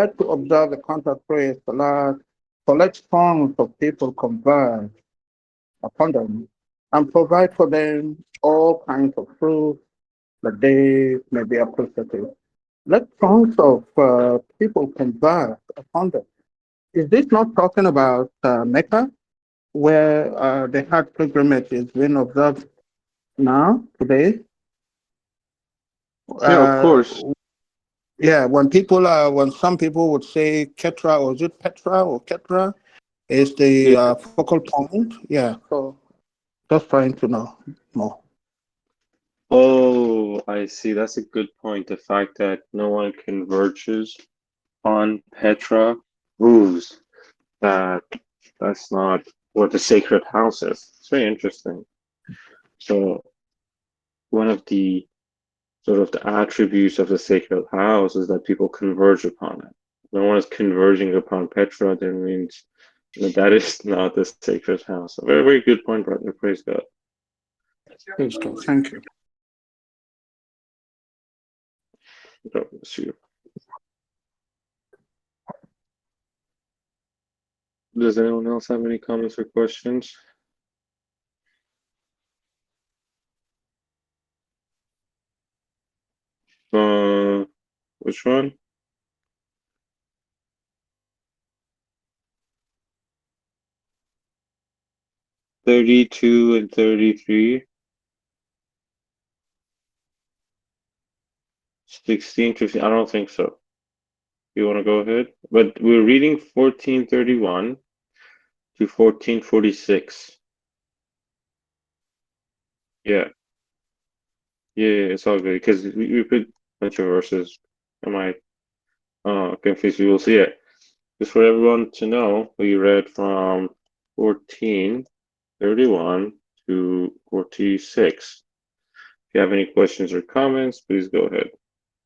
to observe the contact prayer, salat, so let songs of people converge upon them and provide for them all kinds of fruit that they may be appreciative. Let songs of people converge upon them. Is this not talking about Mecca, where the Hajj pilgrimage is being observed now, today? Yeah, of Uh, course. yeah, when some people would say Ketra, or is it Petra or Ketra, is the Yeah. focal point? Yeah, so just trying to know more. Oh, I see. That's a good point. The fact that no one converges on Petra proves that that's not what the sacred house is. It's very interesting. So one of the sort of the attributes of the sacred house is that people converge upon it. No one is converging upon Petra, then means that is not the sacred house. A very, very good point, brother. Praise God. Please go. Thank you. God bless you. Does anyone else have any comments or questions? Uh, which one? 32 and 33, 16, 15. I don't think so. You want to go ahead? But we're reading 1431 to 1446. Yeah, yeah, it's all good because we put a bunch of verses. I might confuse you. We'll see it. Just for everyone to know, we read from 1431 to 46. If you have any questions or comments, please go ahead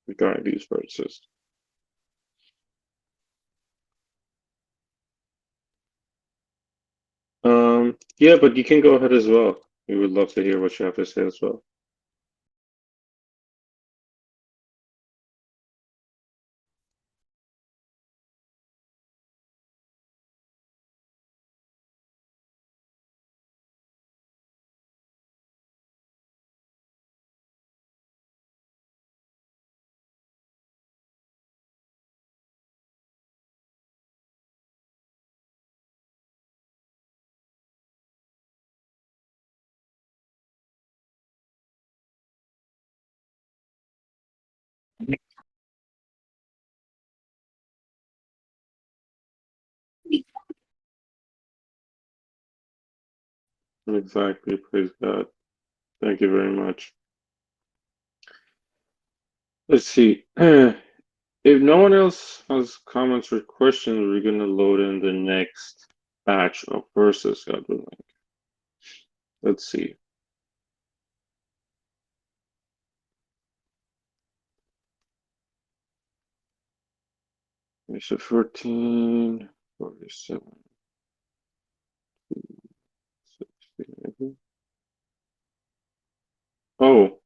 regarding these verses. Yeah, but you can go ahead as well. We would love to hear what you have to say as well. Exactly, praise God. Thank you very much. Let's see. If no one else has comments or questions, we're going to load in the next batch of verses, God willing. Let's see. So 14, 47, 16. Oh,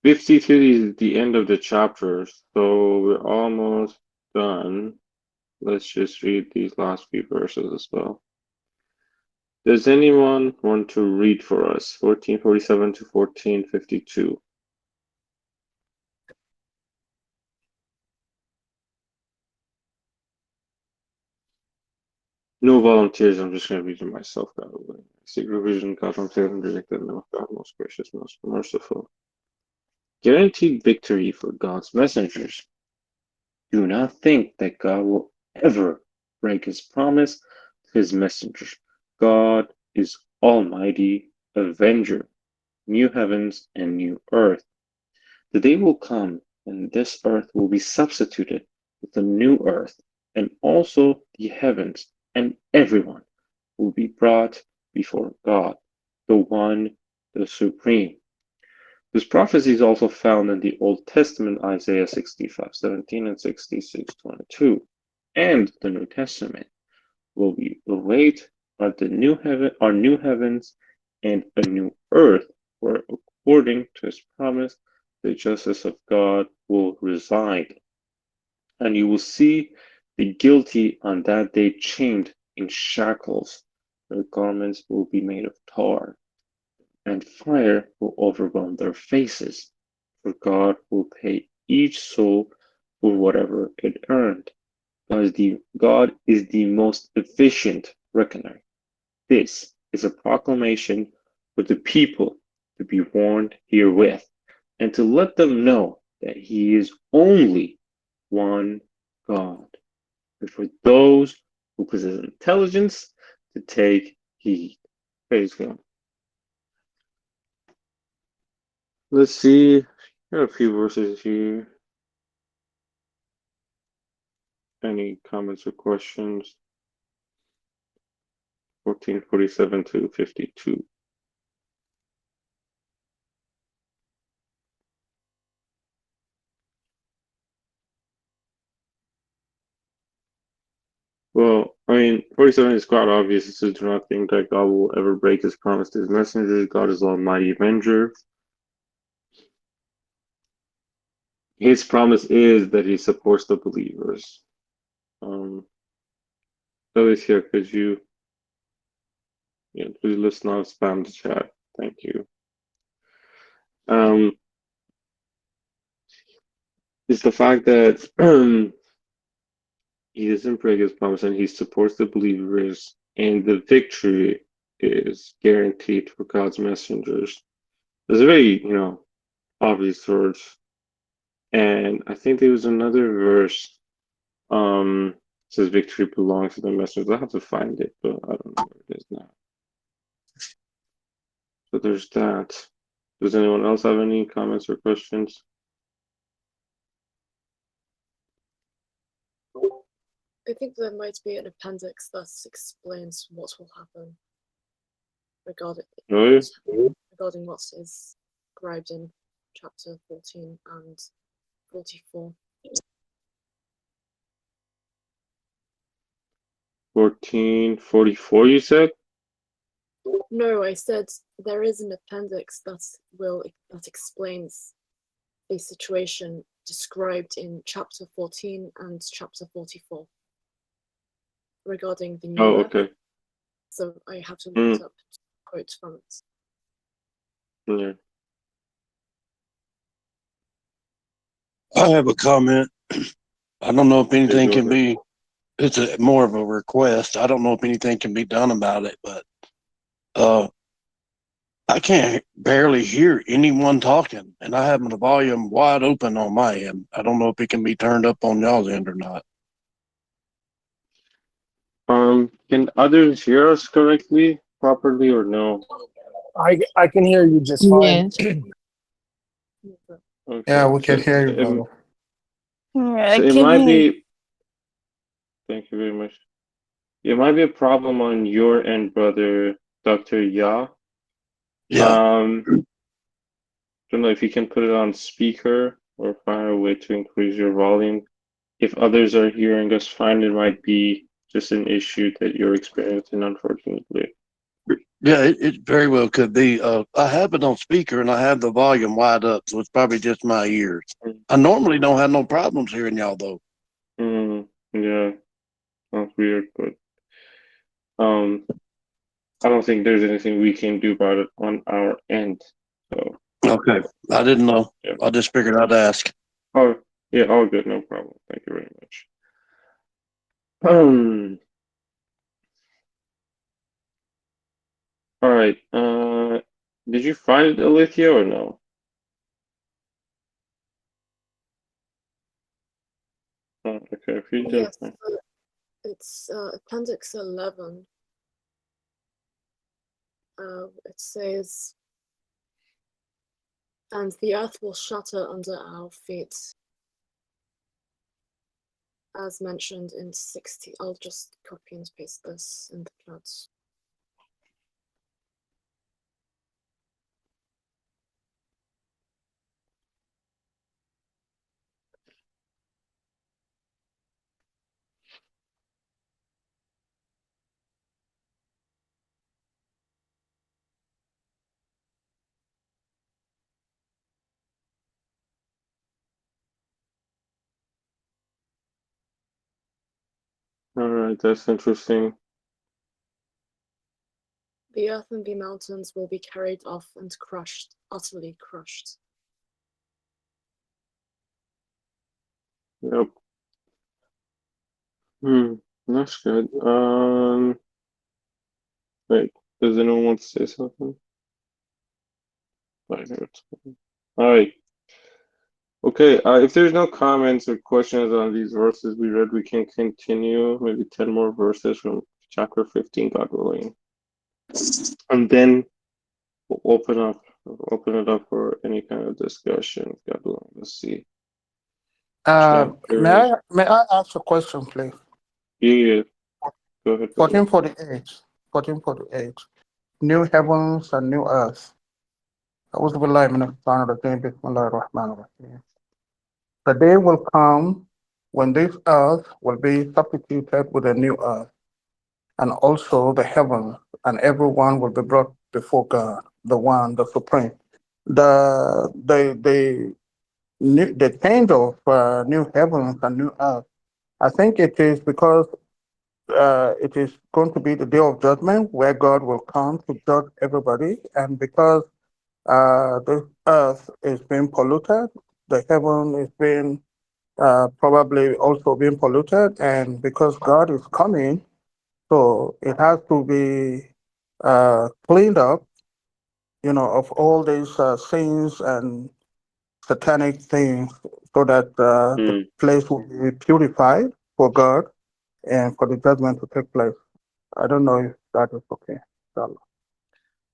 52 is the end of the chapter, so we're almost done. Let's just read these last few verses as well. Does anyone want to read for us 1447 to 1452? No volunteers, I'm just going to read it myself, God willing. Seek revision, God from heaven, direct the name of God, most gracious, most merciful. Guaranteed victory for God's messengers. Do not think that God will ever break his promise to his messengers. God is Almighty Avenger, new heavens and new earth. The day will come when this earth will be substituted with a new earth, and also the heavens, and everyone will be brought before God, the One, the Supreme. This prophecy is also found in the Old Testament, Isaiah 65:17 and 66:22, and the New Testament. Will we await are new heavens and a new earth, where according to his promise, the justice of God will reside. And you will see the guilty on that day chained in shackles. Their garments will be made of tar, and fire will overwhelm their faces. For God will pay each soul for whatever it earned. God is the most efficient reckoner. This is a proclamation for the people to be warned herewith, and to let them know that He is only one God. And for those who possess intelligence to take heed. Praise God. Let's see. Got a few verses here. Any comments or questions? 1447 to 52. Well, I mean, 47 is quite obvious. It says, do not think that God will ever break his promise to his messengers. God is Almighty Avenger. His promise is that he supports the believers. Always here, could you, please let's not spam the chat. Thank you. It's the fact that he doesn't break his promise and he supports the believers, and the victory is guaranteed for God's messengers. There's a very, obvious words. And I think there was another verse says victory belongs to the messengers. I have to find it, but I don't know where it is now. So there's that. Does anyone else have any comments or questions? I think there might be an appendix that explains what will happen regarding what is described in chapter 14 and 44. 1444, you said? No, I said there is an appendix that explains a situation described in chapter 14 and chapter 44 regarding the new Oh, earth. okay. So I have to look it up to quote from it. Yeah. I have a comment. I don't know if anything can be, it's more of a request. I don't know if anything can be done about it, but I can't barely hear anyone talking, and I have the volume wide open on my end. I don't know if it can be turned up on y'all's end or not. Can others hear us correctly, properly, or no? I can hear you just fine. Okay. Yeah, we can hear you, brother. So it might be. Thank you very much. It might be a problem on your end, brother, Dr. Ya. Yeah. Don't know if you can put it on speaker or find a way to increase your volume. If others are hearing us fine, it might be just an issue that you're experiencing, unfortunately. Yeah, it very well could be. I have it on speaker and I have the volume wide up, so it's probably just my ears. I normally don't have no problems hearing y'all though. Yeah, sounds weird, but I don't think there's anything we can do about it on our end. So Okay, I didn't know. Yeah. I just figured I'd ask. Oh, yeah, all good, no problem. Thank you very much. All right. Did you find Alithia or no? Oh, okay, if you did. Yes, it's Appendix 11. It says, and the earth will shatter under our feet, as mentioned in 60. I'll just copy and paste this in the chat. All right, that's interesting. The earth and the mountains will be carried off and crushed, utterly crushed. Yep. That's good. Wait, does anyone want to say something? Right here. All right. Okay, if there's no comments or questions on these verses we read, we can continue maybe 10 more verses from chapter 15, God willing. And then we'll open it up for any kind of discussion, God willing. Let's see. May Chapter, I ask a question, please? yeah, go ahead, brother. 1448. 1448. New heavens and new earth. أعوذ بالله من الشيطان الرجيم بسم الله الرحمن الرحيم. The day will come when this earth will be substituted with a new earth, and also the heavens, and everyone will be brought before God, the One, the Supreme. The change of new heavens and new earth, I think it is because it is going to be the day of judgment where God will come to judge everybody, and because the earth is being polluted, the heaven is being probably also being polluted, and because God is coming, so it has to be cleaned up, of all these sins and satanic things, so that the place will be purified for God and for the judgment to take place. I don't know if that is okay.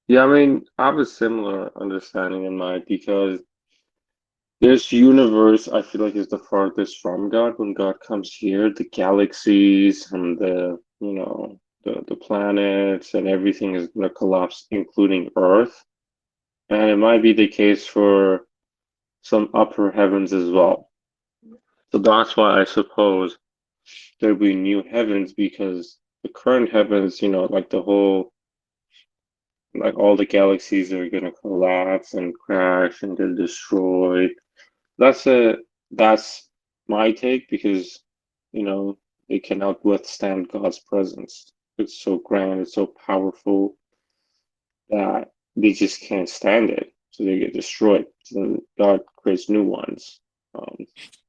Yeah, I mean, I have a similar understanding in mind because this universe, I feel like, is the farthest from God. When God comes here, the galaxies and the planets and everything is gonna collapse, including Earth. And it might be the case for some upper heavens as well. So that's why I suppose there'll be new heavens because the current heavens, like all the galaxies are gonna collapse and crash and get destroyed. That's a that's my take because they cannot withstand God's presence. It's so grand, it's so powerful that they just can't stand it. So they get destroyed. So then God creates new ones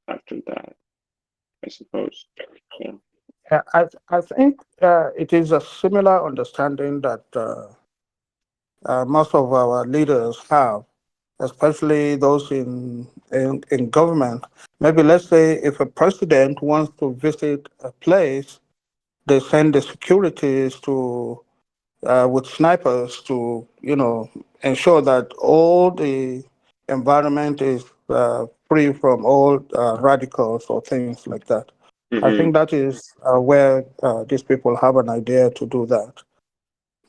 after that, I suppose. Yeah. I think it is a similar understanding that most of our leaders have, especially those in government. Maybe let's say if a president wants to visit a place, they send the securities to with snipers to ensure that all the environment is free from all radicals or things like that. I Mm-hmm. think that is where these people have an idea to do that.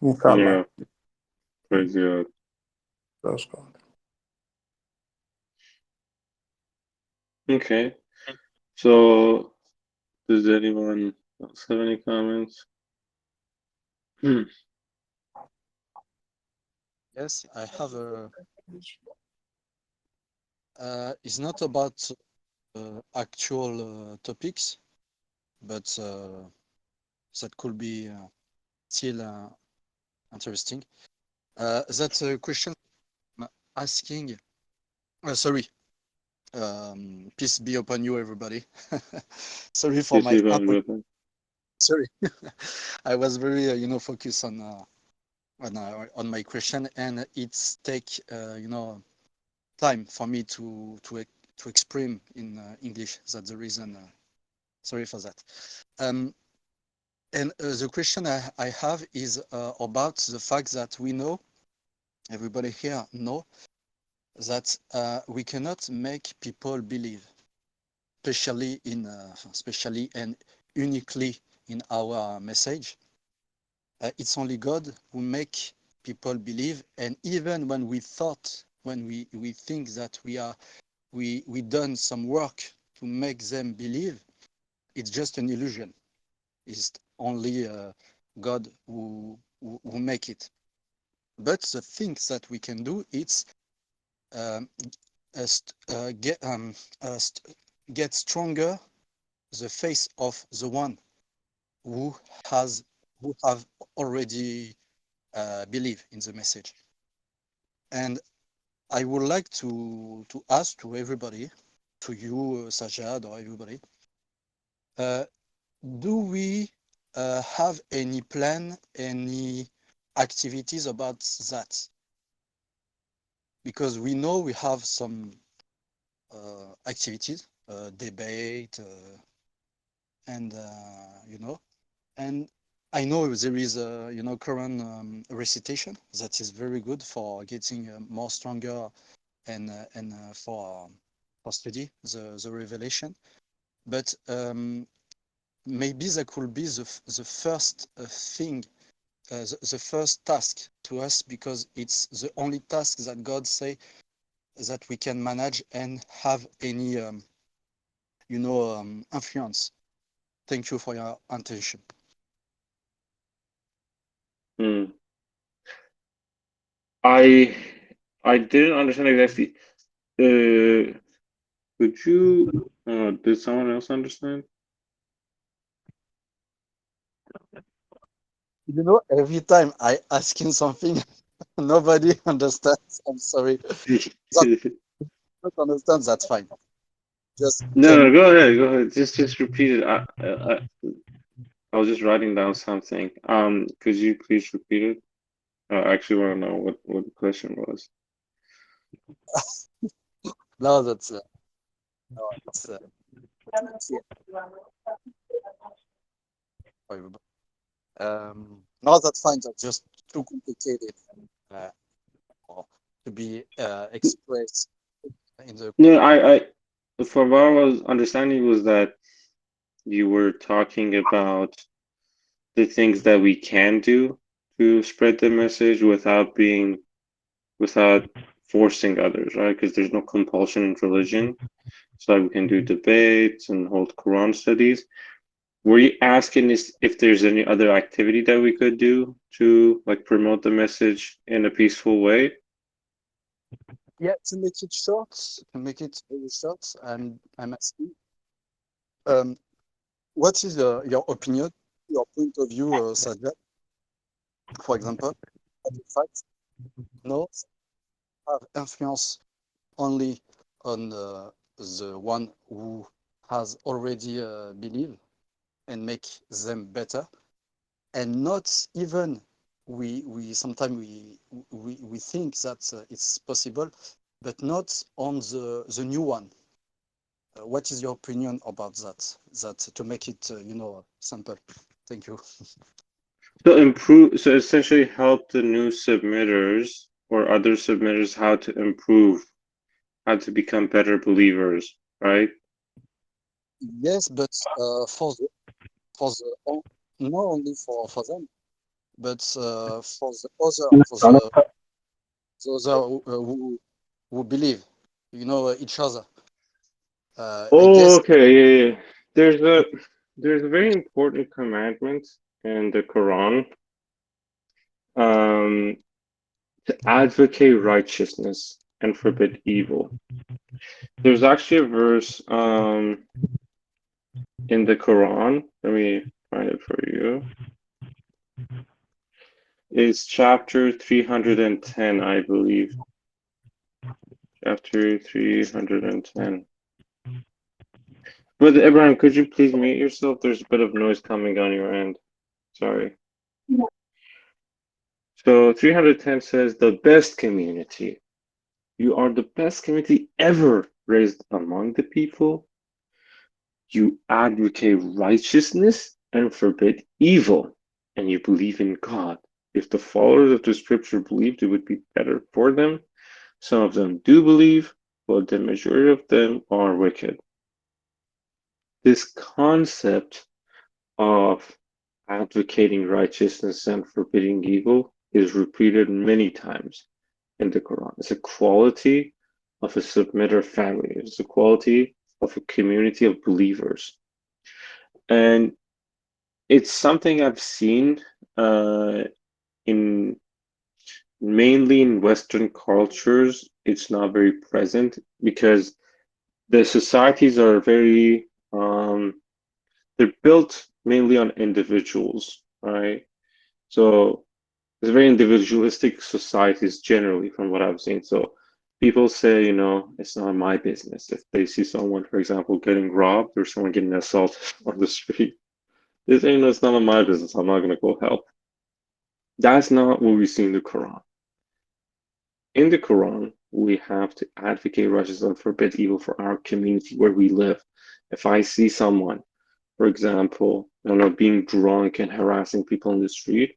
Inshallah. Yeah. Praise God. That's good. Okay. So does anyone else have any comments? Yes, I have a. It's not about actual topics, but that could be still interesting. That's a question I'm asking. Sorry. Peace be upon you, everybody. Sorry for Peace my be upon apology. you, brother. Sorry, I was very focused on my question, and it's take time for me to express in English. That's the reason. Sorry for that. And the question I have is about the fact that we know, everybody here know, that we cannot make people believe, especially and uniquely in our message. It's only God who make people believe, and even when we think that we done some work to make them believe, it's just an illusion. It's only God who make it. But the things that we can do, it's um, get get stronger the face of the one who have already believe in the message. And I would like to ask to everybody, to you, Sajad, or everybody, do we have any plan, any activities about that? Because we know we have some activities, debate, and and I know there is a Quran recitation that is very good for getting more stronger and for study the revelation. But maybe that could be the first thing, the first task to us, because it's the only task that God say that we can manage and have any influence. Thank you for your attention. I didn't understand exactly. Could you? Did someone else understand? Every time I ask him something, nobody understands. I'm sorry. Not understand. That's fine. Just No, go ahead. Go ahead. Just repeat it. I was just writing down something. Could you please repeat it? I actually want to know what the question was. No, that's no, that's fine. That's just too complicated to be expressed in the. No, from what I was understanding was that you were talking about the things that we can do to spread the message without forcing others, right? Because there's no compulsion in religion. So we can do debates and hold Quran studies. Were you asking if there's any other activity that we could do to like promote the message in a peaceful way? Yeah, to make it short, very short, I'm asking, what is your opinion, your point of view, Sajjad? For example, the fact no have influence only on the one who has already believed and make them better, and not even we sometimes we think that it's possible, but not on the new one. What is your opinion about that? That to make it simple. Thank you. So essentially help the new submitters or other submitters how to improve, how to become better believers, right? Yes, but for the not only for them, but for the other who believe, each other. I Oh, guess. okay, yeah. There's a very important commandment in the Quran, um, to advocate righteousness and forbid evil. There's actually a verse in the Quran. Let me find it for you. It's chapter 310, I believe. Chapter 310. Brother Abraham, could you please mute yourself? There's a bit of noise coming on your end. Sorry. So 310 says, the best community. You are the best community ever raised among the people. You advocate righteousness and forbid evil, and you believe in God. If the followers of the scripture believed, it would be better for them. Some of them do believe, but the majority of them are wicked. This concept of advocating righteousness and forbidding evil is repeated many times in the Quran. It's a quality of a submitter family. It's a quality of a community of believers. And it's something I've seen in mainly in Western cultures. It's not very present because the societies are very they're built mainly on individuals, right? So it's very individualistic societies generally, from what I've seen. So people say, it's not my business. If they see someone, for example, getting robbed or someone getting assaulted on the street, they say, it's none of my business. I'm not going to go help. That's not what we see in the Quran. In the Quran, we have to advocate righteousness and forbid evil for our community where we live. If I see someone, for example, being drunk and harassing people in the street,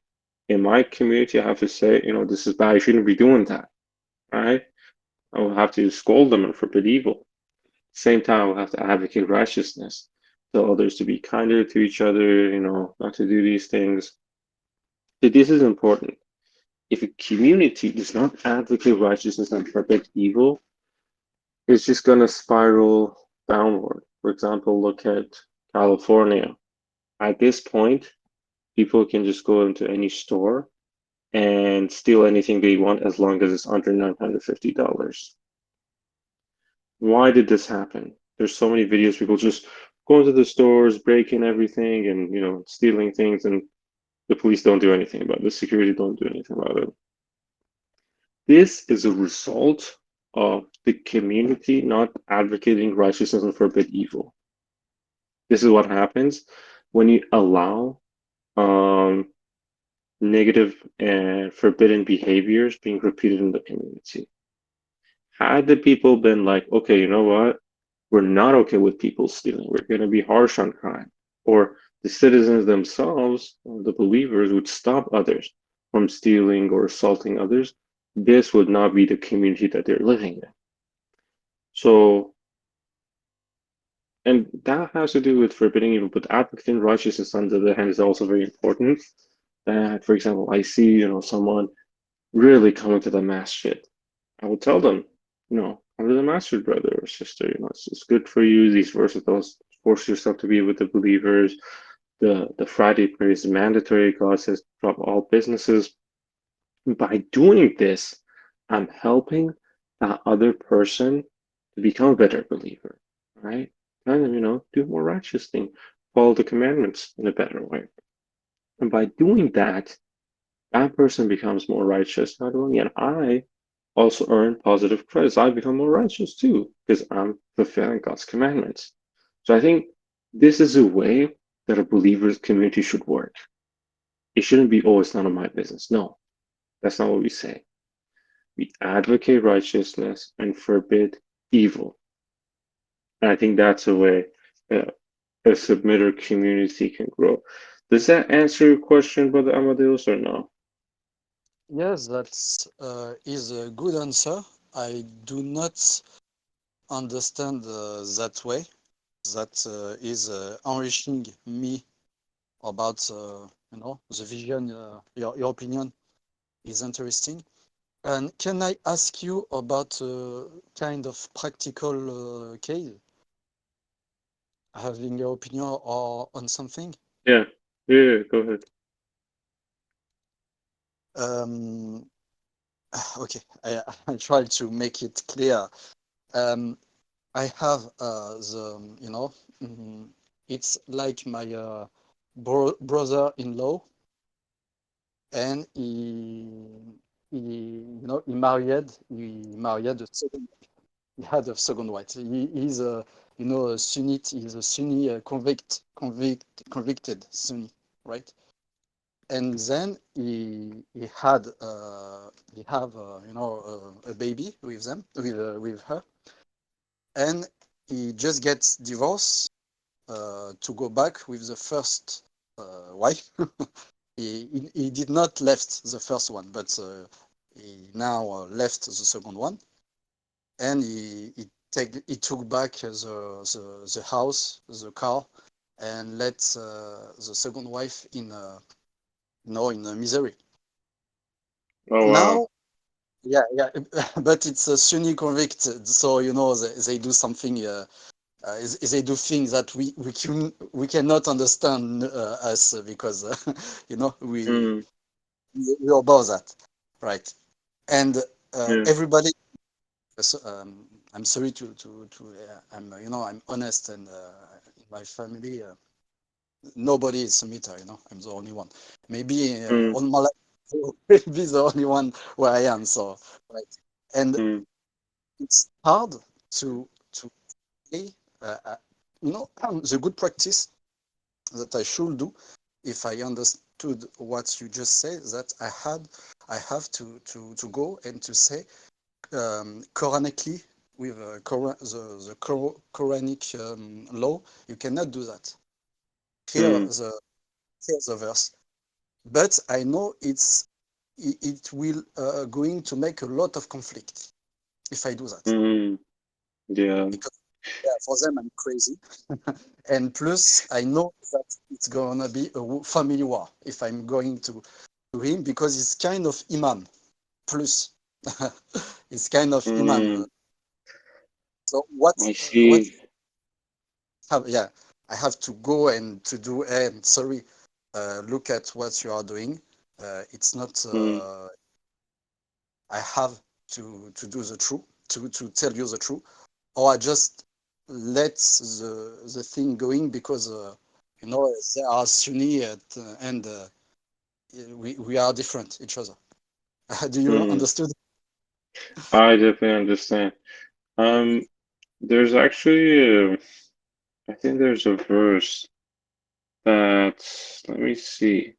in my community, I have to say, this is bad. You shouldn't be doing that, right? I will have to scold them and forbid evil. Same time, I will have to advocate righteousness, tell others to be kinder to each other, not to do these things. So this is important. If a community does not advocate righteousness and forbid evil, it's just going to spiral downward. For example, look at California. At this point, people can just go into any store and steal anything they want as long as it's under $950. Why did this happen? There's so many videos, people just going to the stores, breaking everything and, stealing things, and the police don't do anything about it. The security don't do anything about it. This is a result of the community not advocating righteousness and forbid evil. This is what happens when you allow negative and forbidden behaviors being repeated in the community. Had the people been like, okay, you know what? We're not okay with people stealing. We're going to be harsh on crime. Or the citizens themselves, or the believers, would stop others from stealing or assaulting others. This would not be the community that they're living in. So, and that has to do with forbidding evil, but advocating righteousness, on the other hand, is also very important. That, for example, I see, someone really coming to the masjid. I would tell them, come to the masjid, brother or sister. It's good for you. These verses don't force yourself to be with the believers. The Friday prayer is mandatory. God says, drop all businesses. By doing this, I'm helping that other person to become a better believer, right? And do more righteous thing, follow the commandments in a better way. And by doing that, that person becomes more righteous, not only, and I also earn positive credits. I become more righteous too, because I'm fulfilling God's commandments. So I think this is a way that a believer's community should work. It shouldn't be, oh, it's none of my business. No, that's not what we say. We advocate righteousness and forbid evil. And I think that's a way a submitter community can grow. Does that answer your question, Brother Amadeus, or no? Yes, that's is a good answer. I do not understand that way. That is enriching me about the vision. Your opinion is interesting. And can I ask you about kind of practical case, having your opinion or on something? Yeah, go ahead. Okay, I try to make it clear. I have it's like my brother-in-law, and he married a second. He had a second wife. He's a Sunnite. He's a Sunni convicted Sunni, right? And then he have a baby with them with her, and he just gets divorced to go back with the first wife. he did not left the first one, but he now left the second one, and he took back the house, the car, and let the second wife in in misery. Oh, wow. Now, yeah, but it's a Sunni convicted, so they do something. They do things that we cannot understand us because we Mm, we above that, right? And yeah. everybody. So, I'm sorry to I'm I'm honest, and in my family nobody is Semitic, I'm the only one. Maybe Mm. all my life will be the only one where I am. So right, and Mm. it's hard to play. The good practice that I should do, if I understood what you just said, that I have to go and to say Quranically with the Quranic law, you cannot do that. Here the verse, but I know it will going to make a lot of conflict if I do that. Mm. Yeah. Because for them I'm crazy, and plus I know that it's gonna be a family war if I'm going to him, because it's kind of imam plus. It's kind of imam. So I see. I have to go and to do, and sorry, look at what you are doing. It's not, Mm. I have to do the truth, to tell you the truth, or I just let the thing going because, there are Sunni and we are different each other. Do you Mm. understood? I definitely understand. There's actually, I think there's a verse that, let me see.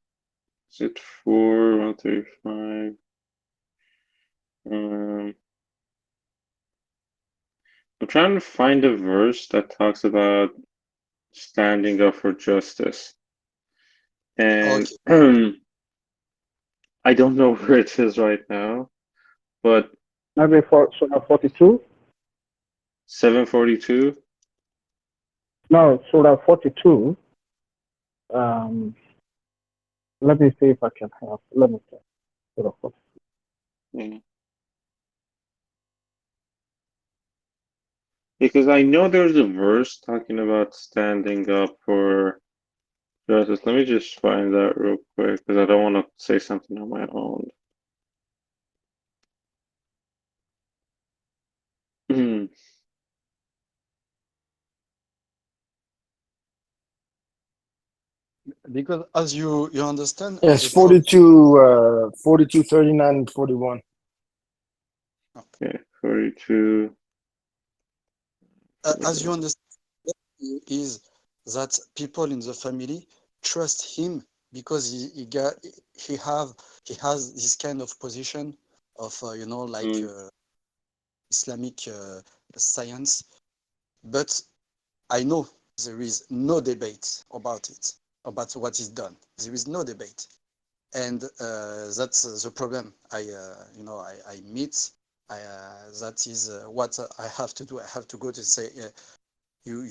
Is it 4:135? Um, I'm trying to find a verse that talks about standing up for justice. And Okay. I don't know where it is right now, but Maybe for Surah 42? 742. No, Surah 42. Um, let me see if I can help. Let me see. Surah 42. Yeah. Because I know there's a verse talking about standing up for justice. Let me just find that real quick because I don't want to say something on my own. Because as you understand, Yes, the problem. 42, 39, and 41. Okay, 42. As you understand, is that people in the family trust him because he has this kind of position of like Mm, Islamic science. But I know there is no debate about it, about what is done. There is no debate, and that's the problem. I meet. That is what I have to do. I have to go to say. You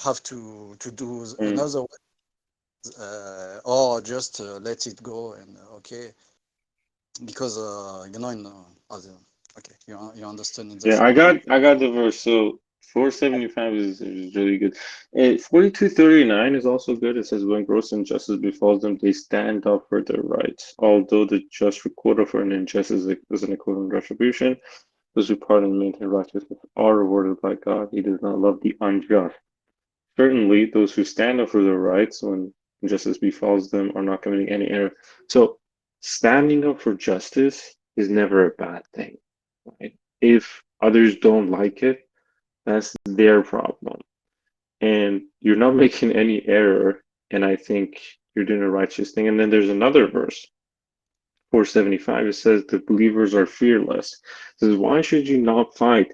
have to do mm. another way, or just let it go and okay, because okay, you understand in the Yeah, I family. got the verse. So 475 is really good. And 4239 is also good. It says when gross injustice befalls them, they stand up for their rights. Although the just recorder for an injustice is an equivalent retribution, those who pardon and maintain righteousness are rewarded by God. He does not love the unjust. Certainly, those who stand up for their rights when injustice befalls them are not committing any error. So, standing up for justice is never a bad thing, right? If others don't like it, that's their problem. And you're not making any error, and I think you're doing a righteous thing. And then there's another verse, 475. It says the believers are fearless. It says, why should you not fight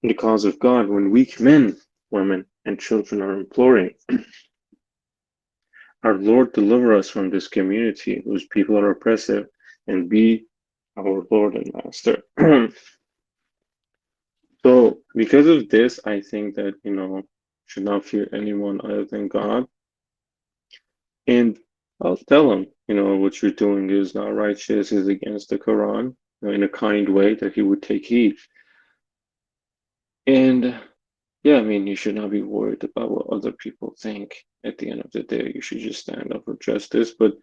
in the cause of God when weak men, women, and children are imploring? Our Lord, deliver us from this community whose people are oppressive, and be our Lord and Master. So, because of this, I think that, should not fear anyone other than God. And I'll tell him, what you're doing is not righteous, is against the Quran, in a kind way that he would take heed. And yeah, I mean, you should not be worried about what other people think. At the end of the day, you should just stand up for justice. But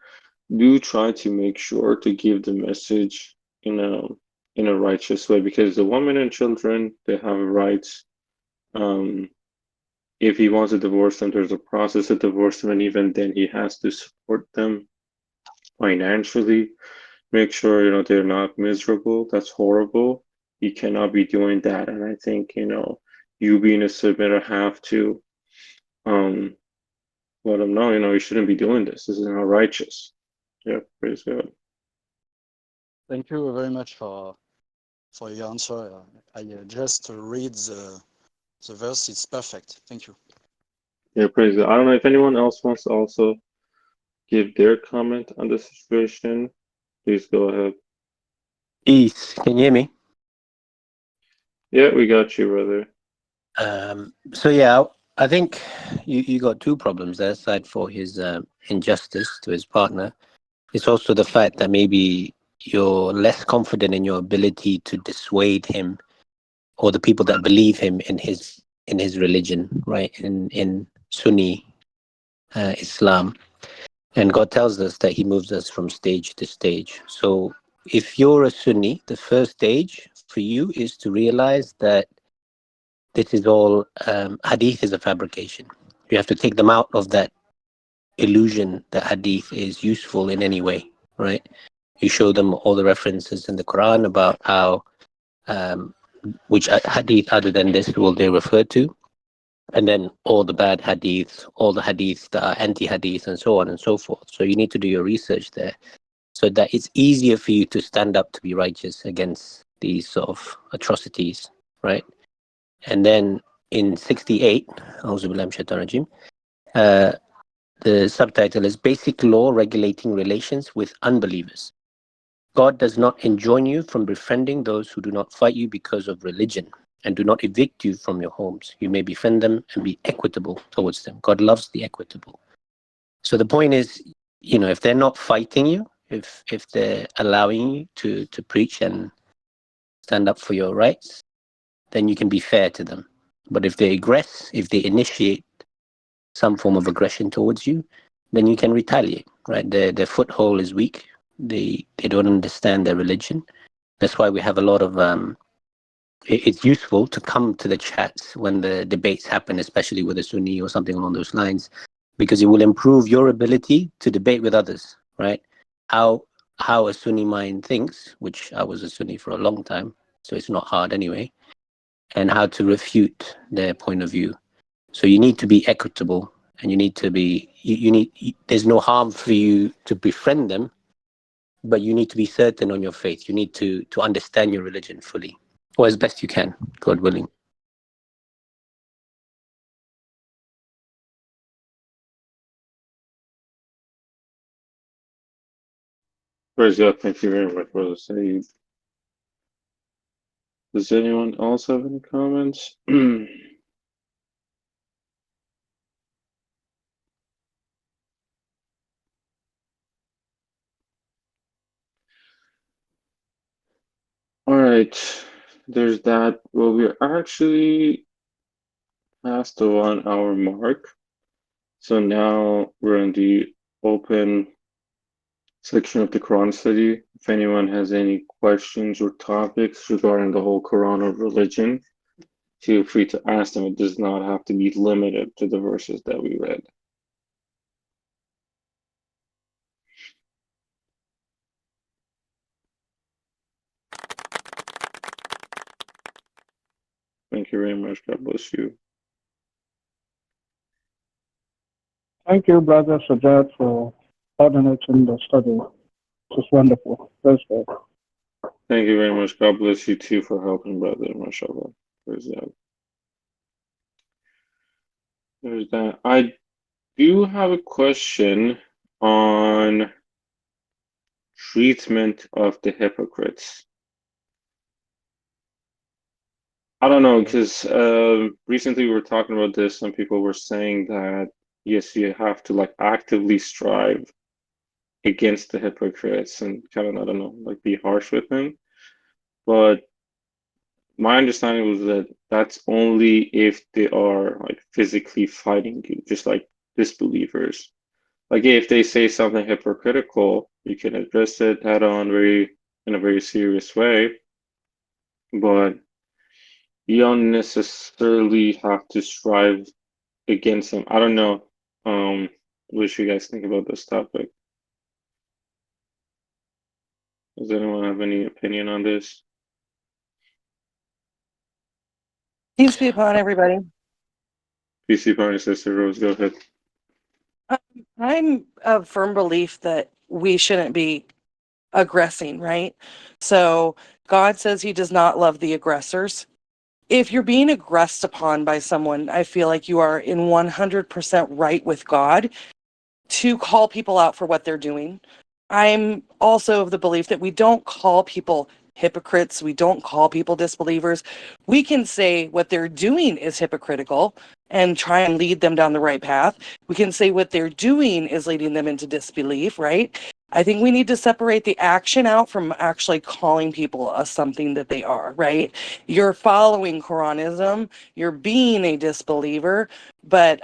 do try to make sure to give the message in a righteous way because the women and children they have rights. Um, if he wants to divorce them, there's a process to divorce them, and even then he has to support them financially, make sure, they're not miserable. That's horrible. You cannot be doing that. And I think, you being a submitter have to let them know, you shouldn't be doing this. This is not righteous. Yeah, praise God. Thank you very much for your answer. I just read the verse. It's perfect. Thank you. Yeah, praise God. I don't know if anyone else wants to also give their comment on the situation. Please go ahead. East, can you hear me? Yeah, we got you, brother. So yeah, I think you got two problems there. Aside for his injustice to his partner, it's also the fact that maybe you're less confident in your ability to dissuade him or the people that believe him in his religion, right? In Sunni Islam, and God tells us that He moves us from stage to stage. So if you're a Sunni, the first stage for you is to realize that this is all hadith is a fabrication. You have to take them out of that illusion that hadith is useful in any way, right? You show them all the references in the Quran about how which hadith other than this will they refer to, and then all the bad hadiths, all the hadiths that are anti-hadith, and so on and so forth. So you need to do your research there, so that it's easier for you to stand up to be righteous against these sort of atrocities, right? And then in 68, the subtitle is Basic Law Regulating Relations with Unbelievers. God does not enjoin you from befriending those who do not fight you because of religion and do not evict you from your homes. You may befriend them and be equitable towards them. God loves the equitable. So the point is, if they're not fighting you, if they're allowing you to preach and stand up for your rights, then you can be fair to them. But if they aggress, if they initiate some form of aggression towards you, then you can retaliate, right? Their foothold is weak. They don't understand their religion. That's why we have a lot of it's useful to come to the chats when the debates happen, especially with a Sunni or something along those lines, because it will improve your ability to debate with others, right? How a Sunni mind thinks, which I was a Sunni for a long time, so it's not hard anyway, and how to refute their point of view. So you need to be equitable, and you need to be, there's no harm for you to befriend them, but you need to be certain on your faith. You need to understand your religion fully, or as best you can, God willing. Praise God. Thank you very much, brother Saeed. Does anyone else have any comments? All right, there's that. Well, we're actually past the 1 hour mark. So now we're in the open section of the Quran study. If anyone has any questions or topics regarding the whole Quran or religion, feel free to ask them. It does not have to be limited to the verses that we read. Thank you very much. God bless you. Thank you, Brother Sajjad, for coordinating the study. It's wonderful. That's good. Thank you very much. God bless you too for helping, brother. MashaAllah. Praise God. There's that. I do have a question on treatment of the hypocrites. I don't know, because recently we were talking about this. Some people were saying that, yes, you have to like actively strive against the hypocrites and kind of, I don't know, like be harsh with them. But my understanding was that that's only if they are like physically fighting you, just like disbelievers. Like if they say something hypocritical, you can address it head on in a very serious way. But you don't necessarily have to strive against him. I don't know. What you guys think about this topic? Does anyone have any opinion on this? Peace be upon everybody. PC Party Sister Rose, go ahead. I'm of firm belief that we shouldn't be aggressing, right? So God says he does not love the aggressors. If you're being aggressed upon by someone, I feel like you are in 100% right with God to call people out for what they're doing. I'm also of the belief that we don't call people hypocrites. We don't call people disbelievers. We can say what they're doing is hypocritical and try and lead them down the right path. We can say what they're doing is leading them into disbelief, right? I think we need to separate the action out from actually calling people a something that they are, right? You're following Quranism, you're being a disbeliever, but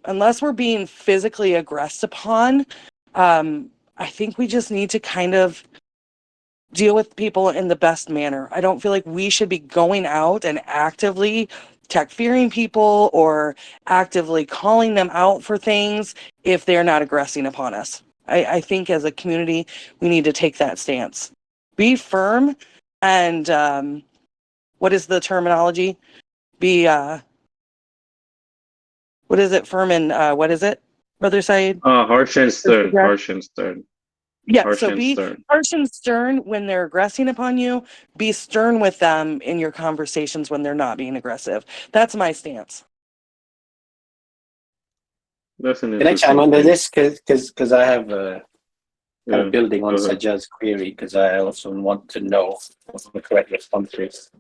unless we're being physically aggressed upon, I think we just need to kind of deal with people in the best manner. I don't feel like we should be going out and actively tech-fearing people or actively calling them out for things if they're not aggressing upon us. I think as a community, we need to take that stance. Be firm and what is the terminology? Be, what is it, firm and what is it, Brother Said? Harsh and stern. Harsh and stern. Yeah, Harsh so and be stern. harsh and stern when they're aggressing upon you. Be stern with them in your conversations when they're not being aggressive. That's my stance. That's an Can I chime interesting under thing. this? Because I have kind Yeah, of building on go ahead. Sajjad's query, because I also want to know what the correct response is.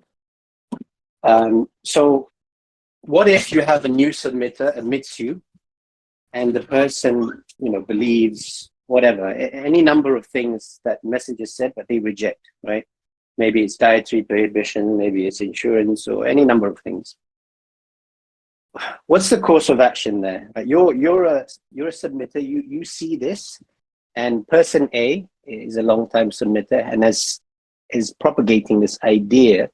So what if you have a new submitter admits you, and the person, believes whatever, any number of things that messengers said, but they reject, right? Maybe it's dietary prohibition, maybe it's insurance, or any number of things. What's the course of action there? You're a submitter. You see this, and person A is a long-time submitter and is propagating this idea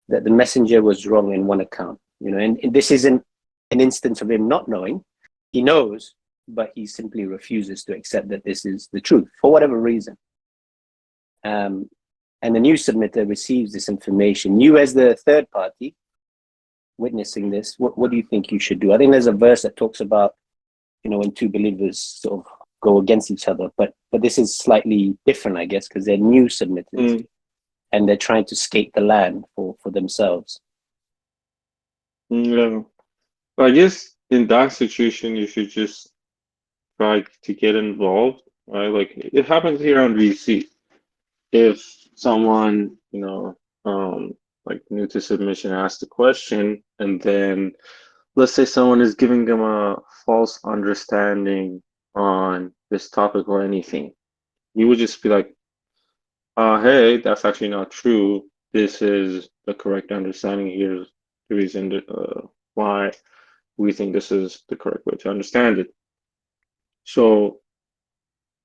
that the messenger was wrong in one account. And this isn't an instance of him not knowing. He knows, but he simply refuses to accept that this is the truth for whatever reason. And the new submitter receives this information. You, as the third party witnessing this, what do you think you should do? I think there's a verse that talks about, when two believers sort of go against each other, but this is slightly different, I guess, because they're new submitters and they're trying to skate the land for themselves. Yeah. I guess in that situation, you should just try to get involved, right? Like it happens here on VC. If someone, like new to submission asks a question, and then let's say someone is giving them a false understanding on this topic or anything, you would just be like, hey, that's actually not true. This is the correct understanding. Here's the reason why we think this is the correct way to understand it. So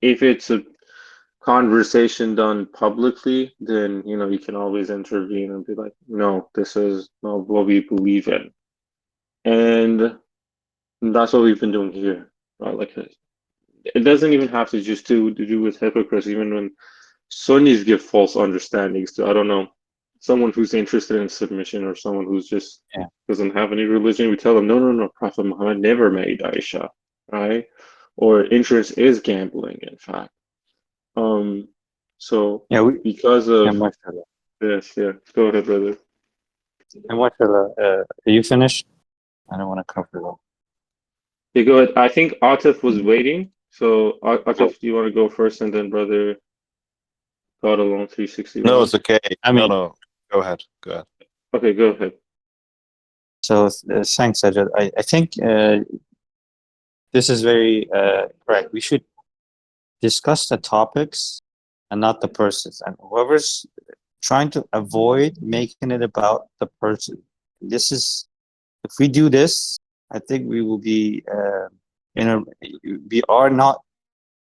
if it's a conversation done publicly, then you can always intervene and be like, no, this is not what we believe in. And that's what we've been doing here, right? Like it doesn't even have to just to do with hypocrisy. Even when Sunnis give false understandings to, I don't know, someone who's interested in submission or someone who's just doesn't have any religion, we tell them, no, Prophet Muhammad never married Aisha, right? Or insurance is gambling, in fact. So because of this, go ahead, brother. And what are you finished? I don't want to cover that. Yeah, go ahead. I think Atif was waiting. So Atif, do you want to go first, and then brother God alone 360? No, it's okay. No. Go ahead. Okay, go ahead. So thanks, Sajjad. I think this is very correct. We should discuss the topics and not the persons. And whoever's trying to avoid making it about the person, if we do this, I think we will be we are not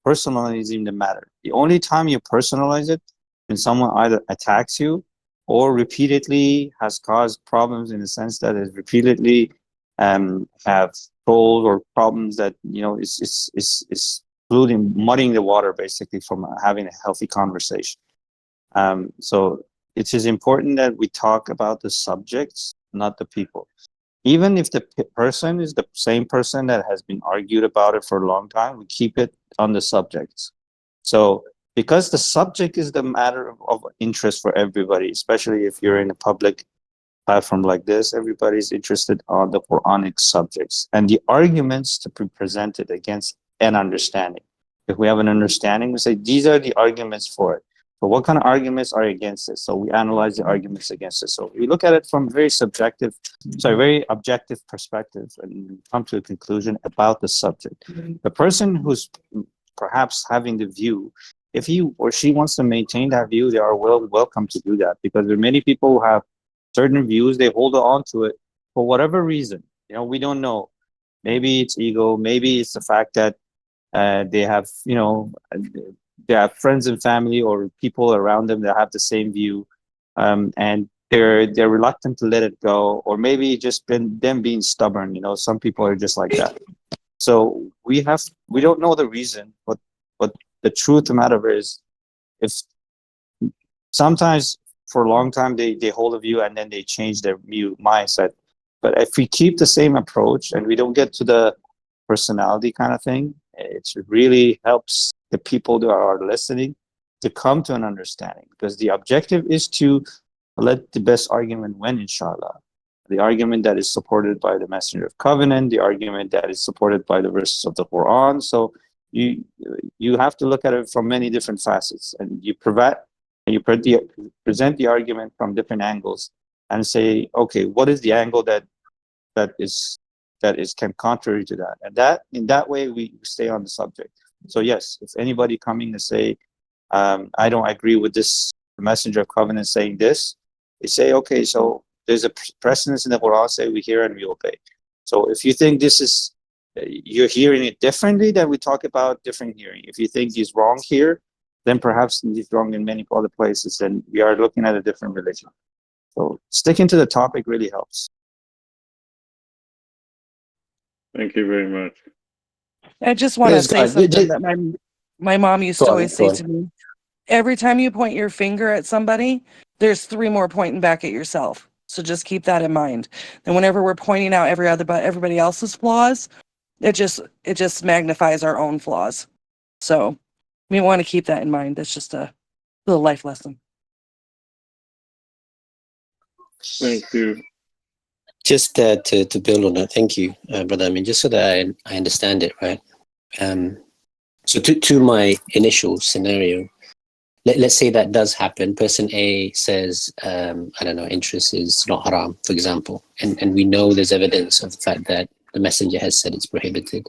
personalizing the matter. The only time you personalize it, when someone either attacks you or repeatedly has caused problems in the sense that it repeatedly have trolls or problems that, you know, is polluting, muddying the water basically from having a healthy conversation. So it is important that we talk about the subjects, not the people. Even if the person is the same person that has been argued about it for a long time, we keep it on the subjects. So because the subject is the matter of interest for everybody, especially if you're in a public platform like this, everybody's interested on the Quranic subjects and the arguments to be presented against an understanding. If we have an understanding, we say, these are the arguments for it. So what kind of arguments are against it? So we analyze the arguments against it. So we look at it from very very objective perspective and come to a conclusion about the subject. The person who's perhaps having the view, if he or she wants to maintain that view, they are welcome to do that, because there are many people who have certain views, they hold on to it for whatever reason. You know, we don't know. Maybe it's ego, maybe it's the fact that they have, you know, they have friends and family or people around them that have the same view, and they're reluctant to let it go, or maybe just them being stubborn. You know, some people are just like that. So we don't know the reason, but the truth of the matter is, if sometimes for a long time they hold a view and then they change their mindset. But if we keep the same approach and we don't get to the personality kind of thing, it really helps the people that are listening to come to an understanding, because the objective is to let the best argument win, inshallah. The argument that is supported by the Messenger of Covenant, the argument that is supported by the verses of the Quran. So you have to look at it from many different facets, and you present the argument from different angles and say, okay, what is the angle that can contrary to that? And that in that way we stay on the subject. So yes, if anybody coming to say, I don't agree with this, the Messenger of Covenant saying this, they say, okay, so there's a precedence in the Quran, say we hear and we obey. So if you think this is, you're hearing it differently, then we talk about different hearing. If you think he's wrong here, then perhaps he's wrong in many other places, and we are looking at a different religion. So sticking to the topic really helps. Thank you very much. I just want to Praise say God. something that my mom used to always say Go to on. me. Every time you point your finger at somebody, there's 3 more pointing back at yourself. So just keep that in mind. And whenever we're pointing out everybody else's flaws, it just magnifies our own flaws. So we want to keep that in mind. That's just a little life lesson. Thank you. Just to build on that, thank you, brother. I mean, just so that I understand it, right? So to my initial scenario, let's say that does happen. Person A says, I don't know, interest is not haram, for example, and we know there's evidence of the fact that the messenger has said it's prohibited.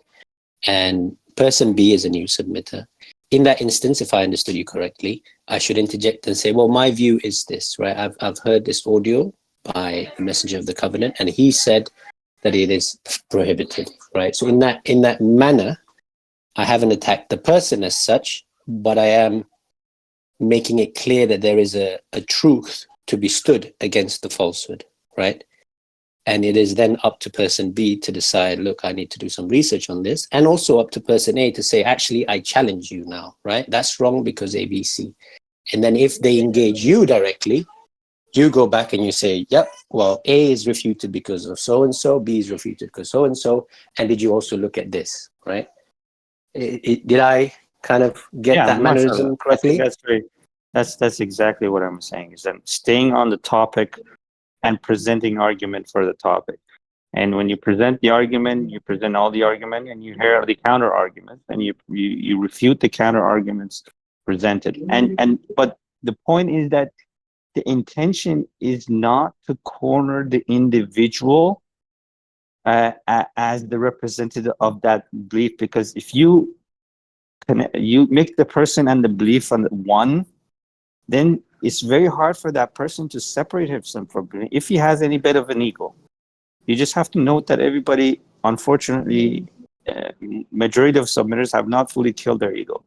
And person B is a new submitter. In that instance, if I understood you correctly, I should interject and say, well, my view is this, right? I've heard this audio by the Messenger of the Covenant, and he said that it is prohibited, right? So in that manner, I haven't attacked the person as such, but I am making it clear that there is a truth to be stood against the falsehood, right? And it is then up to person B to decide, look, I need to do some research on this, and also up to person A to say, actually, I challenge you now, right? That's wrong because A, B, C. And then if they engage you directly, you go back and you say, yep, well, A is refuted because of so-and-so, B is refuted because so-and-so, and did you also look at this, right? Did I kind of get that mannerism correctly? That's exactly what I'm saying, is that staying on the topic and presenting argument for the topic. And when you present the argument, you present all the argument, and you hear the counter argument, and you refute the counter arguments presented. But the point is that the intention is not to corner the individual as the representative of that belief, because if you make the person and the belief on one, then it's very hard for that person to separate himself from it if he has any bit of an ego. You just have to note that everybody, unfortunately, majority of submitters have not fully killed their ego.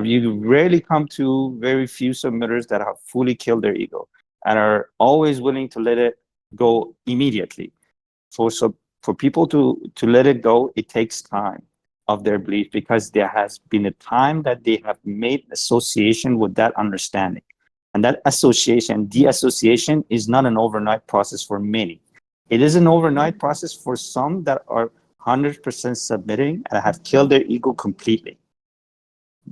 You rarely come to very few submitters that have fully killed their ego and are always willing to let it go immediately. So For people to let it go, it takes time of their belief, because there has been a time that they have made association with that understanding. And that association, de-association, is not an overnight process for many. It is an overnight process for some that are 100% submitting and have killed their ego completely.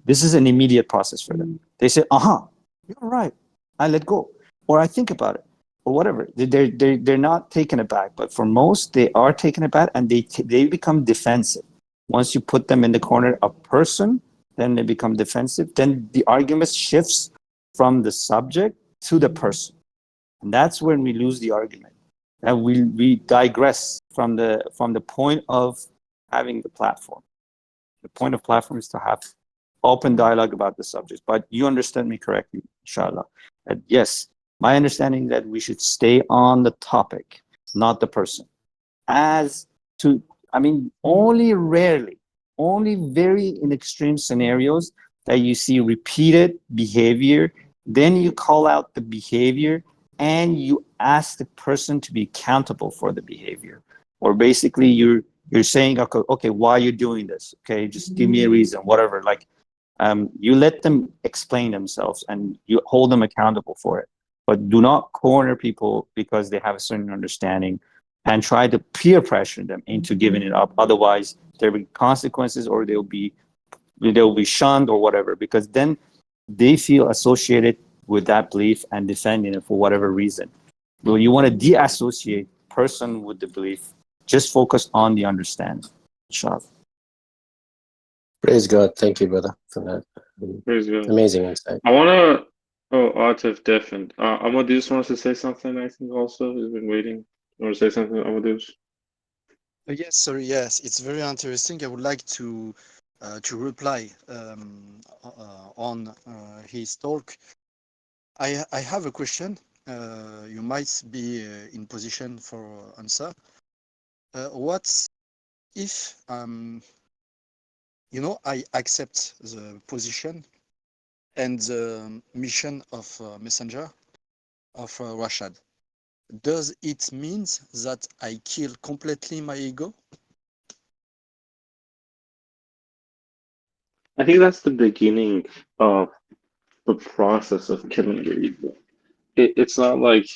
This is an immediate process for them. They say, you're right, I let go, or I think about it, or whatever. They're not taken aback. But for most, they are taken aback, and they become defensive. Once you put them in the corner, a person, then they become defensive. Then the argument shifts from the subject to the person. And that's when we lose the argument. And we digress from the point of having the platform. The point of platform is to have open dialogue about the subject. But you understand me correctly, inshallah. Yes, my understanding that we should stay on the topic, not the person. Only rarely, only very in extreme scenarios that you see repeated behavior, then you call out the behavior and you ask the person to be accountable for the behavior. Or basically you're saying, okay, why are you doing this? Okay, just give me a reason, whatever. Like, you let them explain themselves and you hold them accountable for it. But do not corner people because they have a certain understanding and try to peer pressure them into giving it up. Otherwise, there will be consequences, or they'll be shunned or whatever, because then they feel associated with that belief and defending it for whatever reason. Well, you want to de-associate person with the belief. Just focus on the understanding. Inshallah. Praise God. Thank you, brother, for that. Praise God. Amazing insight. I wanna. Oh, Atif deafened. Amadeus wants to say something. I think also he's been waiting. You want to say something, Amadeus? Yes, sorry. Yes, it's very interesting. I would like to reply on his talk. I have a question. You might be in position for answer. What if I accept the position and the mission of messenger of Rashad? Does it mean that I kill completely my ego? I think that's the beginning of the process of killing your ego. It's not like,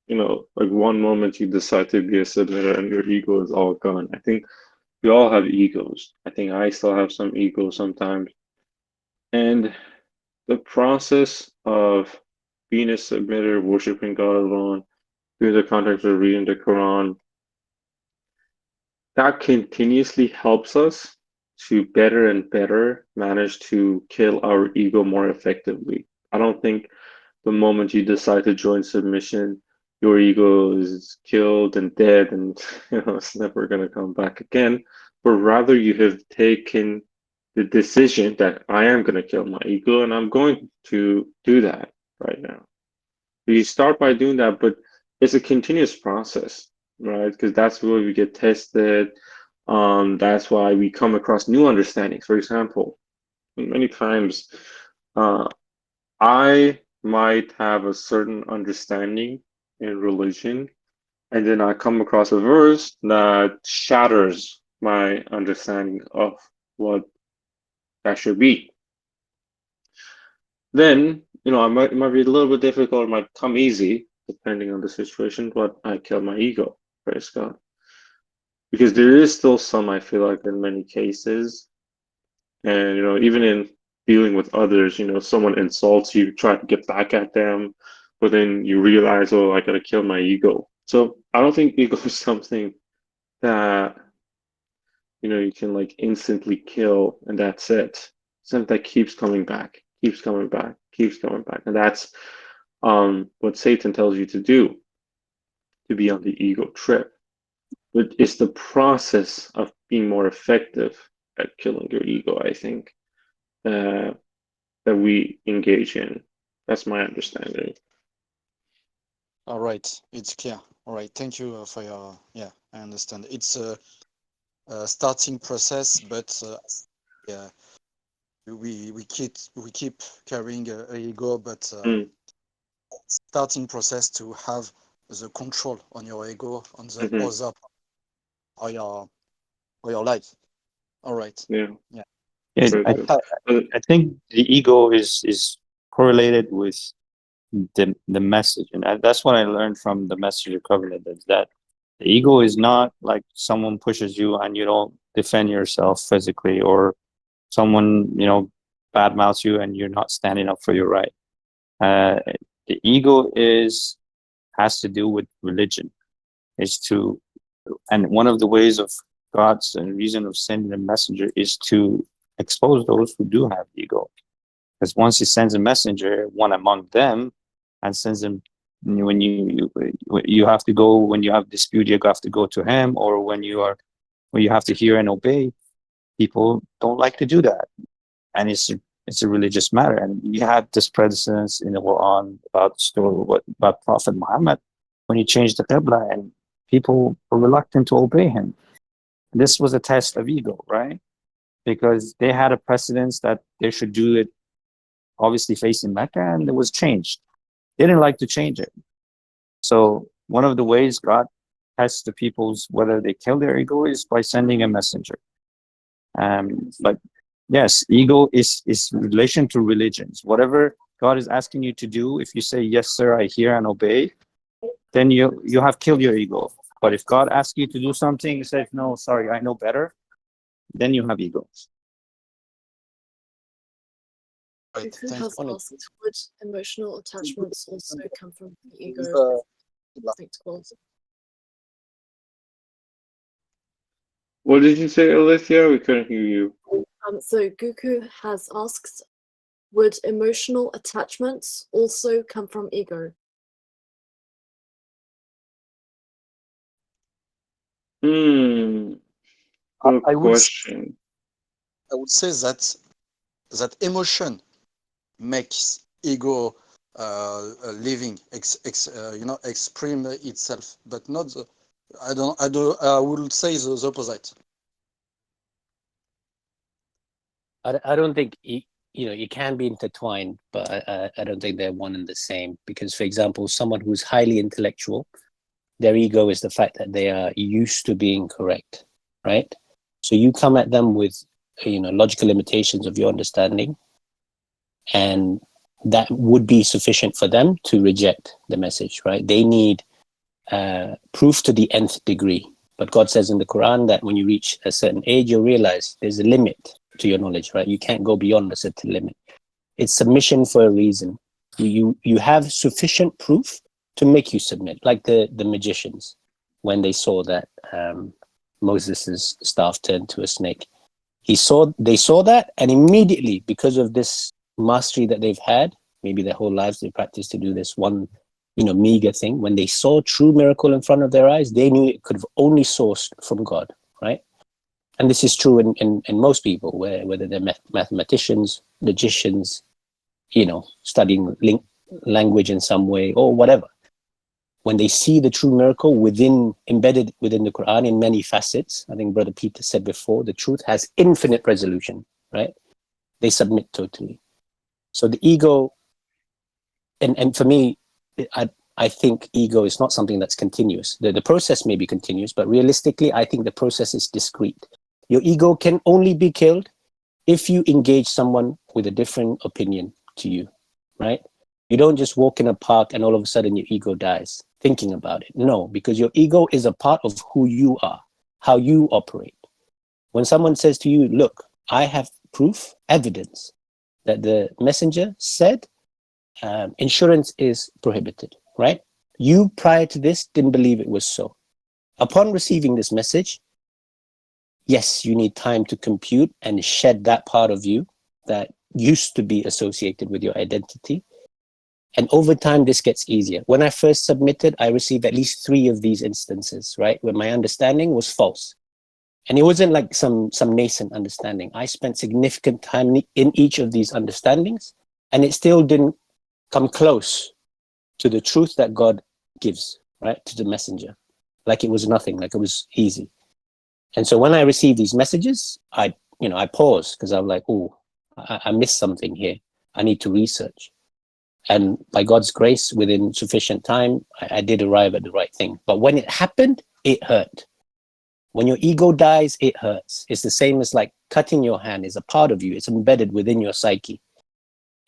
like one moment you decide to be a submitter and your ego is all gone. I think we all have egos. I think I still have some ego sometimes. And the process of being a submitter, worshiping God alone, through the context of reading the Quran, that continuously helps us to better and better manage to kill our ego more effectively. I don't think the moment you decide to join submission, your ego is killed and dead and it's never going to come back again. But rather you have taken the decision that I am going to kill my ego and I'm going to do that right now. You start by doing that, but it's a continuous process, right? Because that's where we get tested. That's why we come across new understandings. For example, many times I might have a certain understanding in religion, and then I come across a verse that shatters my understanding of what that should be. Then, it might be a little bit difficult, it might come easy, depending on the situation, but I kill my ego, praise God. Because there is still some, I feel like, in many cases, and, even in dealing with others, someone insults you, try to get back at them, but then you realize, oh, I gotta kill my ego. So I don't think ego is something that, you can like instantly kill and that's it. Something that keeps coming back, keeps coming back, keeps coming back. And that's what Satan tells you to do, to be on the ego trip. But it's the process of being more effective at killing your ego, I think, that we engage in. That's my understanding. All right, it's clear. All right, thank you for your. Yeah, I understand. It's a starting process, but yeah, we keep carrying a ego, but starting process to have the control on your ego on the other. your life. All right. Yeah. Yeah. Yeah, Very good. I think the ego is correlated with the message, and that's what I learned from the message of covenant, is that the ego is not like someone pushes you and you don't defend yourself physically, or someone, badmouths you and you're not standing up for your right. The ego has to do with religion, and one of the ways of God's and reason of sending a messenger is to expose those who do have ego. Because once he sends a messenger, one among them, and sends them, when you have to go, when you have dispute, you have to go to him, or when you have to hear and obey, people don't like to do that, and it's a religious matter. And you had this precedence in the Quran about the story about Prophet Muhammad when he changed the Qibla, and people were reluctant to obey him. This was a test of ego, right? Because they had a precedence that they should do it obviously facing Mecca, and it was changed. They didn't like to change it. So one of the ways God tests the people's whether they kill their ego is by sending a messenger. But yes, ego is relation to religions. Whatever God is asking you to do, if you say, yes, sir, I hear and obey, then you have killed your ego. But if God asks you to do something, you say, no, sorry, I know better, then you have ego. Right. Goku Thank has you. asked, would emotional attachments also come from the ego? Distinct quality? What did you say, Alethea? We couldn't hear you. So Goku has asked, would emotional attachments also come from ego? Good I question. would say that emotion makes ego living, exprime itself, but not the, I would say the opposite. I don't think it can be intertwined, but I don't think they're one and the same. Because, for example, someone who's highly intellectual, their ego is the fact that they are used to being correct, right? So you come at them with logical limitations of your understanding, and that would be sufficient for them to reject the message, right? They need proof to the nth degree. But God says in the Quran that when you reach a certain age, you'll realize there's a limit to your knowledge, right? You can't go beyond a certain limit. It's submission for a reason. You have sufficient proof to make you submit, like the magicians when they saw that Moses' staff turned to a snake. They saw that, and immediately, because of this mastery that they've had, maybe their whole lives they practiced to do this one meager thing. When they saw true miracle in front of their eyes, they knew it could have only sourced from God, right? And this is true in most people, whether they're mathematicians, logicians, studying language in some way or whatever. When they see the true miracle embedded within the Quran in many facets, I think Brother Peter said before, the truth has infinite resolution, right? They submit totally. So the ego, and for me, I think ego is not something that's continuous. The process may be continuous, but realistically, I think the process is discrete. Your ego can only be killed if you engage someone with a different opinion to you, right? You don't just walk in a park and all of a sudden your ego dies thinking about it. No, because your ego is a part of who you are, how you operate. When someone says to you, look, I have proof, evidence that the messenger said insurance is prohibited, right? You prior to this didn't believe it was so. Upon receiving this message, yes, you need time to compute and shed that part of you that used to be associated with your identity. And over time, this gets easier. When I first submitted, I received at least 3 of these instances, right? Where my understanding was false. And it wasn't like some nascent understanding. I spent significant time in each of these understandings, and it still didn't come close to the truth that God gives, right? To the messenger. Like it was nothing, like it was easy. And so when I received these messages, I paused because I'm like, oh, I missed something here. I need to research. And by God's grace, within sufficient time, I did arrive at the right thing. But when it happened, it hurt. When your ego dies, it hurts. It's the same as like cutting your hand is a part of you. It's embedded within your psyche.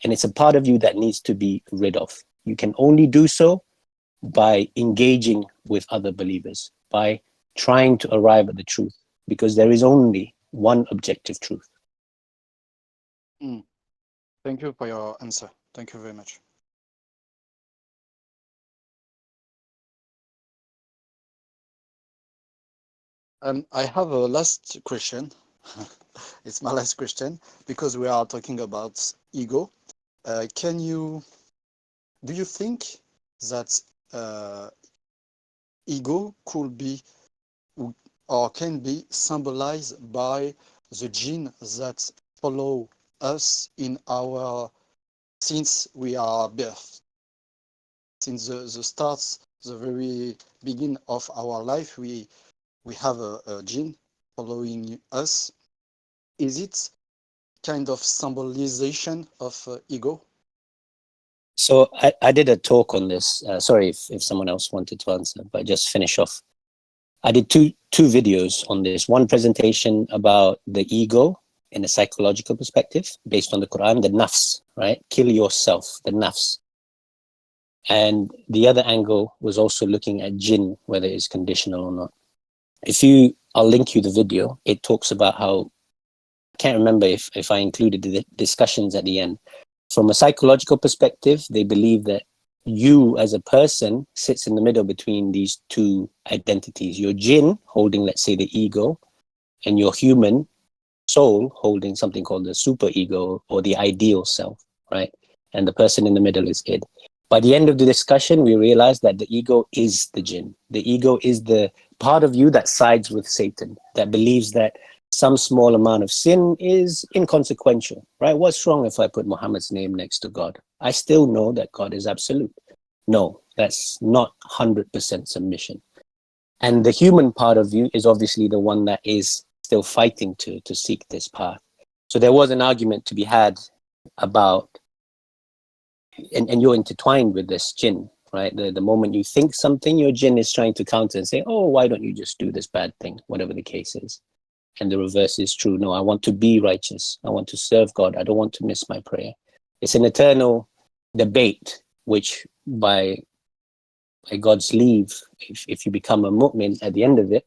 And it's a part of you that needs to be rid of. You can only do so by engaging with other believers, by trying to arrive at the truth, because there is only one objective truth. Thank you for your answer. Thank you very much. I have a last question. It's my last question because we are talking about ego. Do you think that ego could be or can be symbolized by the gene that follow us in our since we are birth? Since the starts, the very beginning of our life, we have a gene following us. Is it kind of symbolization of ego? So I did a talk on this. Sorry if someone else wanted to answer, but just finish off. I did two videos on this. One presentation about the ego in a psychological perspective based on the Quran, the nafs, right? Kill yourself, the nafs. And the other angle was also looking at jinn, whether it's conditional or not. I'll link you the video. It talks about how, I can't remember if I included the discussions at the end. From a psychological perspective, they believe that you as a person sits in the middle between these two identities. Your jinn holding, let's say, the ego, and your human soul holding something called the super ego or the ideal self, right? And the person in the middle is id. By the end of the discussion, we realized that the ego is the jinn. The ego is the part of you that sides with Satan, that believes that some small amount of sin is inconsequential, right? What's wrong if I put Muhammad's name next to God? I still know that God is absolute. No, that's not 100% submission. And the human part of you is obviously the one that is still fighting to seek this path. So there was an argument to be had about, and you're intertwined with this jinn, right? The moment you think something, your jinn is trying to counter and say, oh, why don't you just do this bad thing, whatever the case is. And the reverse is true. No, I want to be righteous. I want to serve God. I don't want to miss my prayer. It's an eternal debate, which by God's leave, if you become a mu'min at the end of it,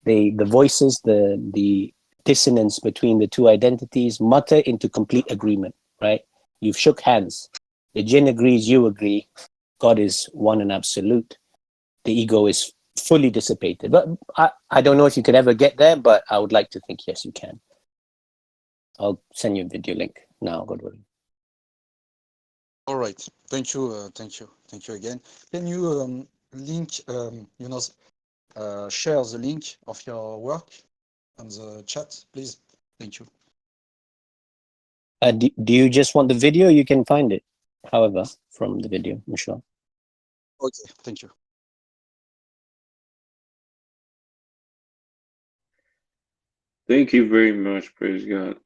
the voices, the dissonance between the two identities mutter into complete agreement, right? You've shook hands. The jinn agrees, you agree. God is one and absolute. The ego is fully dissipated. But I don't know if you could ever get there, but I would like to think, yes, you can. I'll send you a video link now, God willing. All right. Thank you. Thank you again. Can you link, share the link of your work on the chat, please? Thank you. Do you just want the video? You can find it, however, from the video, I'm sure. Okay. Thank you. Thank you very much. Praise God.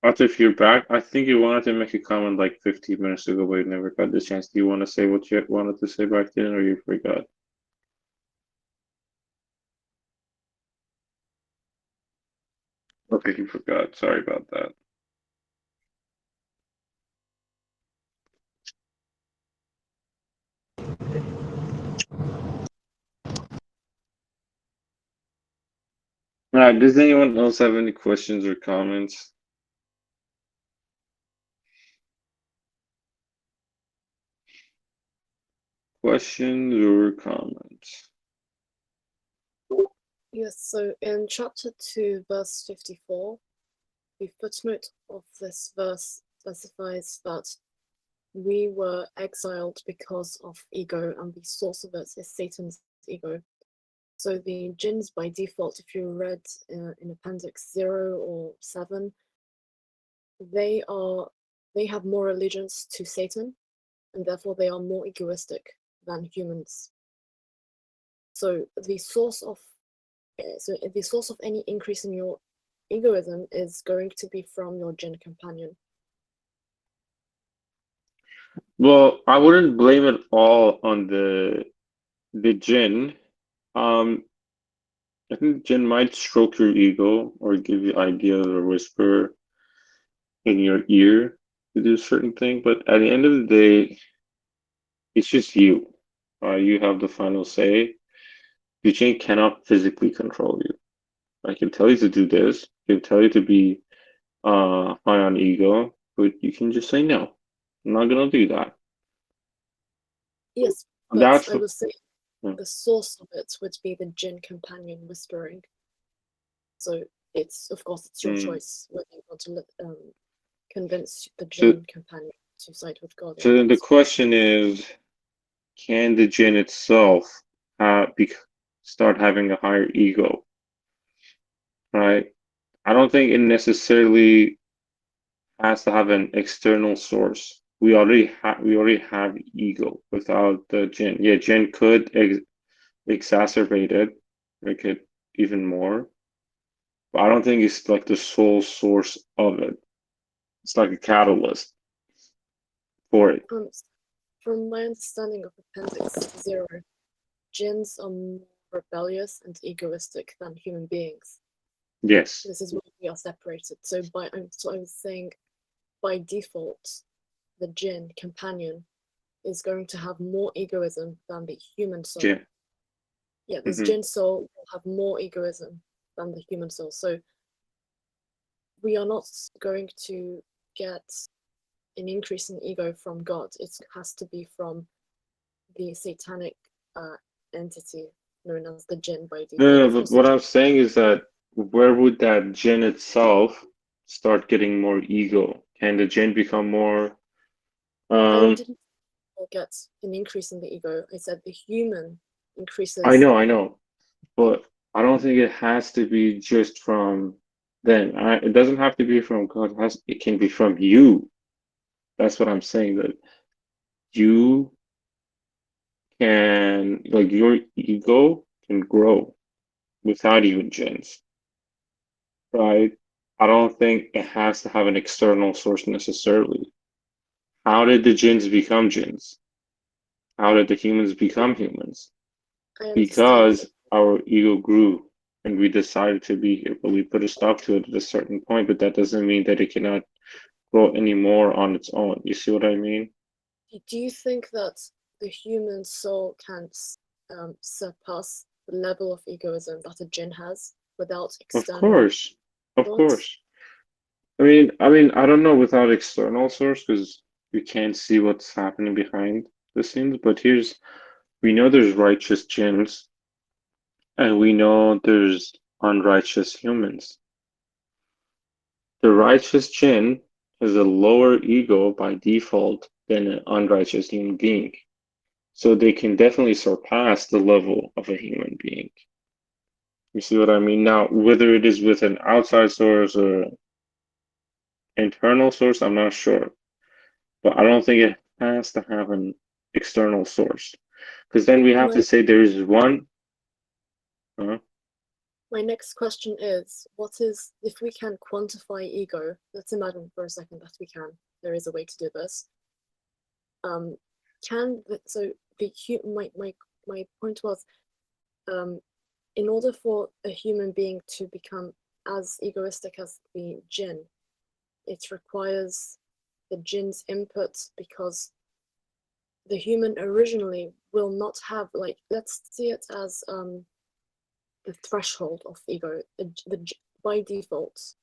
Arthur, if you're back, I think you wanted to make a comment like 15 minutes ago, but you never got the chance. Do you want to say what you wanted to say back then, or you forgot? Okay, you forgot. Sorry about that. All right, does anyone else have any questions or comments? Questions or comments? Yes, so in chapter 2, verse 54, the footnote of this verse specifies that we were exiled because of ego, and the source of it is Satan's ego. So the jinns by default, if you read in Appendix 0 or 7, they have more allegiance to Satan, and therefore they are more egoistic than humans. So the source of any increase in your egoism is going to be from your jinn companion. Well, I wouldn't blame it all on the jinn. I think jinn might stroke your ego or give you ideas or whisper in your ear to do a certain thing, but at the end of the day, it's just you. You have the final say. The jinn cannot physically control you. I can tell you to do this. I can tell you to be high on ego, but you can just say no. I'm not gonna do that. Yes, but That's I was saying yeah. the source of it would be the jinn companion whispering. So it's, of course, it's your choice whether you want to convince the jinn companion to side with God. So then the question is, can the jinn itself start having a higher ego? Right? I don't think it necessarily has to have an external source. We already have ego without the jinn. Yeah, jinn could exacerbate it, make it even more. But I don't think it's like the sole source of it. It's like a catalyst for it. From my understanding of Appendix 0, jinns are more rebellious and egoistic than human beings. Yes. This is why we are separated. So I was saying, by default, the jinn companion is going to have more egoism than the human soul. Yeah. Yeah, this jinn soul will have more egoism than the human soul. So we are not going to get an increase in ego from God. It has to be from the satanic entity known as the jinn by default. No, but what I'm saying is that where would that jinn itself start getting more ego? Can the jinn become more? I didn't get an increase in the ego. I said the human increases. I know, but I don't think it has to be just from then. It doesn't have to be from God. It can be from you. That's what I'm saying. That you can, like, your ego can grow without even jinns, right? I don't think it has to have an external source necessarily. How did the jinns become jinns? How did the humans become humans? Because our ego grew and we decided to be here, but we put a stop to it at a certain point, but that doesn't mean that it cannot grow anymore on its own. You see what I mean? Do you think that the human soul can surpass the level of egoism that a jinn has without external? Of course. I mean, I don't know without external source because we can't see what's happening behind the scenes. But we know there's righteous jinns, and we know there's unrighteous humans. The righteous jinn has a lower ego by default than an unrighteous human being. So they can definitely surpass the level of a human being. You see what I mean? Now, whether it is with an outside source or internal source, I'm not sure. But I don't think it has to have an external source. Because then we have to say there is one. My next question is, if we can quantify ego, let's imagine for a second that we can, there is a way to do this. My point was, in order for a human being to become as egoistic as the jinn, it requires the jinn's input, because the human originally will not have, like, let's see it as the threshold of ego. By default,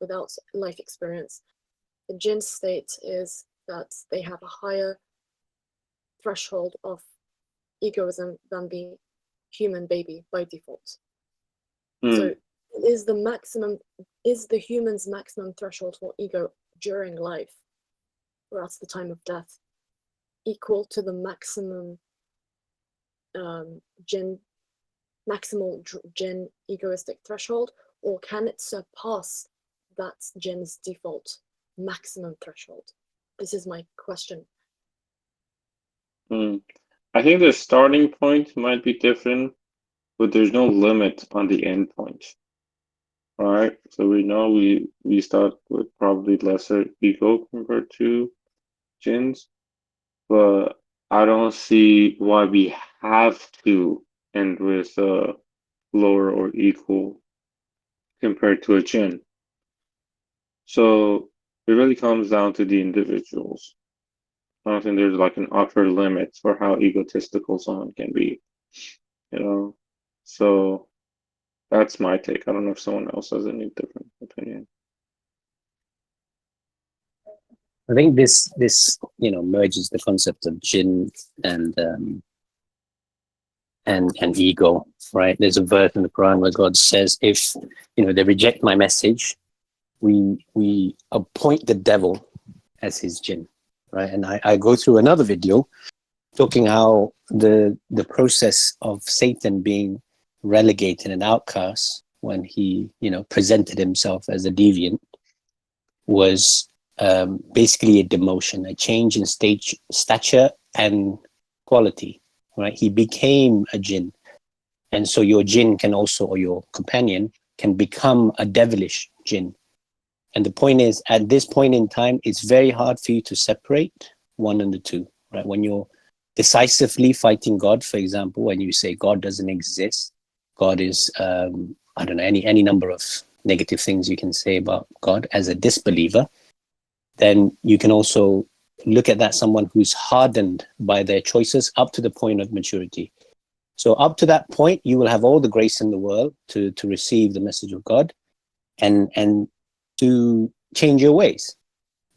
without life experience, the jinn state is that they have a higher threshold of egoism than the human baby by default. So is the human's maximum threshold for ego during life, or at the time of death, equal to the maximal jinn egoistic threshold, or can it surpass that jinn's default maximum threshold? This is my question. I think the starting point might be different, but there's no limit on the end point. All right, so we know we start with probably lesser ego compared to jinns, but I don't see why we have to end with lower or equal compared to a jinn. So it really comes down to the individuals. I don't think there's like an upper limit for how egotistical someone can be, you know? So that's my take. I don't know if someone else has any different opinion. I think this merges the concept of jinn and ego, right? There's a verse in the Quran where God says, if they reject my message, we appoint the devil as his jinn, right? And I go through another video talking how the process of Satan being relegated and outcast when he presented himself as a deviant was basically a demotion, a change in stature and quality, right? He became a jinn, and so your jinn can also, or your companion can become a devilish jinn. And the point is, at this point in time, it's very hard for you to separate one and the two, right? When you're decisively fighting God, for example, when you say God doesn't exist, God is, I don't know, any number of negative things you can say about God as a disbeliever, then you can also look at that someone who's hardened by their choices up to the point of maturity. So up to that point, you will have all the grace in the world to receive the message of God and to change your ways.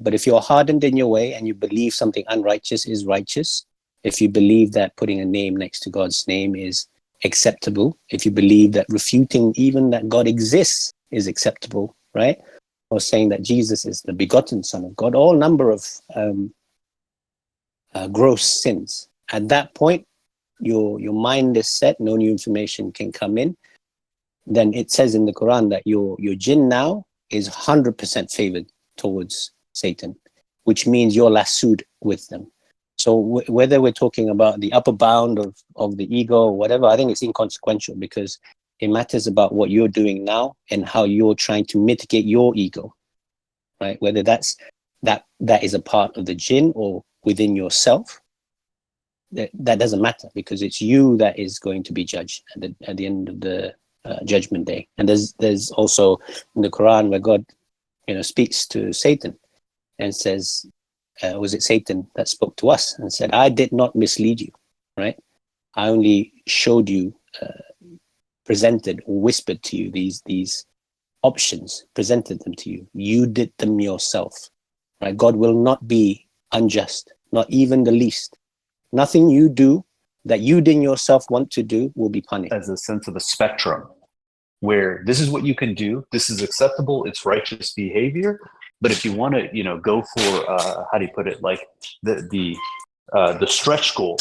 But if you're hardened in your way and you believe something unrighteous is righteous, if you believe that putting a name next to God's name is acceptable, if you believe that refuting even that God exists is acceptable, right? Or saying that Jesus is the begotten Son of God, all number of gross sins. At that point, your mind is set, no new information can come in. Then it says in the Quran that your jinn now is 100% favored towards Satan, which means you're lassoed with them. So whether we're talking about the upper bound of the ego or whatever, I think it's inconsequential, because it matters about what you're doing now and how you're trying to mitigate your ego, right? Whether that is a part of the jinn or within yourself, that doesn't matter, because it's you that is going to be judged at the end of the judgment day. And there's also in the Quran where God speaks to Satan and says, was it Satan that spoke to us and said, I did not mislead you, right? I only showed you, presented or whispered to you these options, presented them to you. You did them yourself, right? God will not be unjust, not even the least. Nothing you do that you didn't yourself want to do will be punished. As a sense of a spectrum, where this is what you can do, this is acceptable, it's righteous behavior. But if you want to, go for how do you put it, like the stretch goal,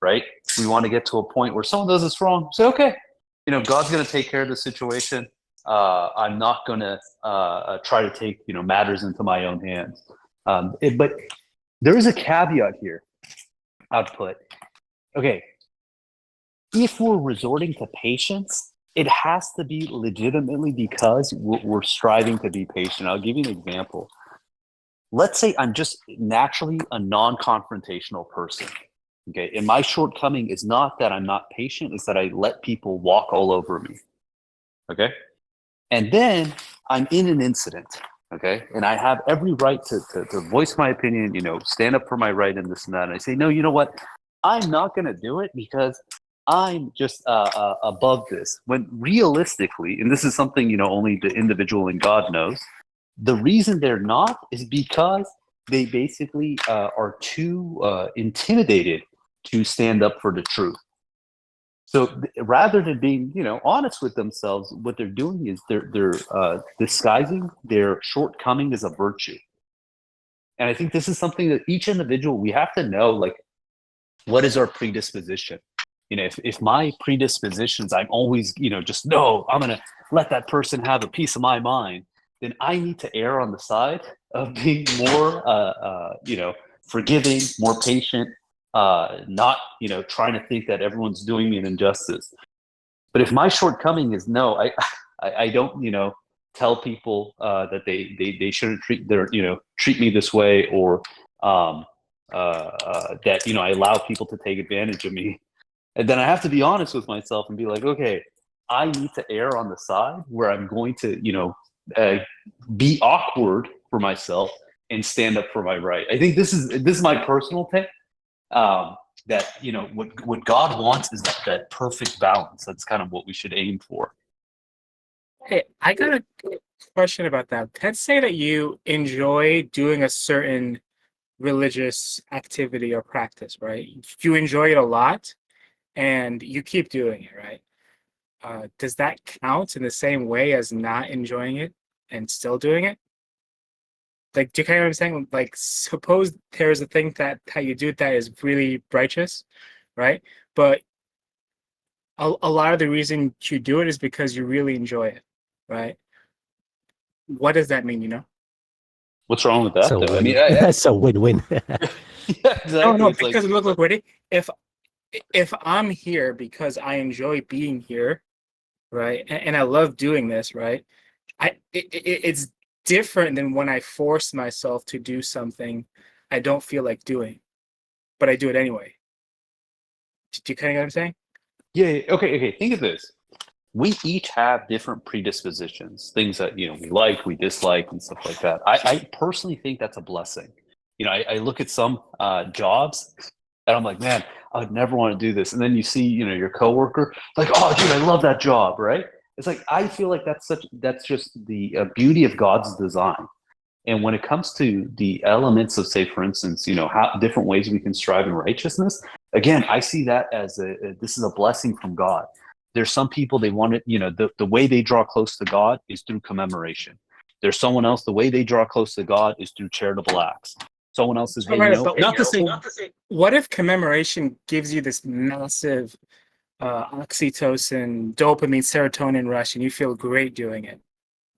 right? We want to get to a point where someone does this wrong. Say, okay, God's going to take care of the situation. I'm not going to try to take matters into my own hands. But there is a caveat here. I'd put, okay, if we're resorting to patience, it has to be legitimately because we're striving to be patient. I'll give you an example. Let's say I'm just naturally a non-confrontational person. Okay, and my shortcoming is not that I'm not patient, it's that I let people walk all over me. Okay, and then I'm in an incident. Okay, and I have every right to voice my opinion, stand up for my right and this and that. And I say, no, you know what? I'm not going to do it because I'm just above this. When realistically, and this is something, only the individual and God knows, the reason they're not is because they basically are too intimidated to stand up for the truth. So rather than being, honest with themselves, what they're doing is they're disguising their shortcoming as a virtue. And I think this is something that each individual, we have to know, like, what is our predisposition? If my predispositions, I'm always, just, no, I'm going to let that person have a piece of my mind, then I need to err on the side of being more, forgiving, more patient, not, trying to think that everyone's doing me an injustice. But if my shortcoming is no, I don't, tell people that they shouldn't treat me this way, or that, you know, I allow people to take advantage of me. And then I have to be honest with myself and be like, okay, I need to err on the side where I'm going to, you know, be awkward for myself and stand up for my right. I think this is my personal take. That, you know, what God wants is that perfect balance. That's kind of what we should aim for. Hey, I got a question about that. Let's say that you enjoy doing a certain religious activity or practice, right? You enjoy it a lot and you keep doing it, right? Does that count in the same way as not enjoying it and still doing it? Like, do you kind of know what I'm saying? Like, suppose there's a thing that you do that is really righteous, right? But a lot of the reason you do it is because you really enjoy it, right? What does that mean, you know? What's wrong with that, So though? I mean, that's a win-win. yeah, exactly. No, It's because like, look, ready? If I'm here because I enjoy being here, right, and I love doing this, right, it's different than when I force myself to do something I don't feel like doing, but I do it anyway. Do you kind of get what I'm saying? yeah, okay. Think of this. We each have different predispositions, things that, you know, we like, we dislike, and stuff like that. I personally think that's a blessing. You know, I look at some jobs and I'm like, man, I would never want to do this. And then you see, you know, your coworker, like, oh, dude, I love that job, right? It's like, I feel like that's just the beauty of God's design. And when it comes to the elements of, say, for instance, you know, how different ways we can strive in righteousness, again, I see that as this is a blessing from God. There's some people, they want it, you know, the way they draw close to God is through commemoration. There's someone else, the way they draw close to God is through charitable acts. Someone else is, hey, you know, not to say. What if commemoration gives you this massive oxytocin, dopamine, serotonin rush, and you feel great doing it?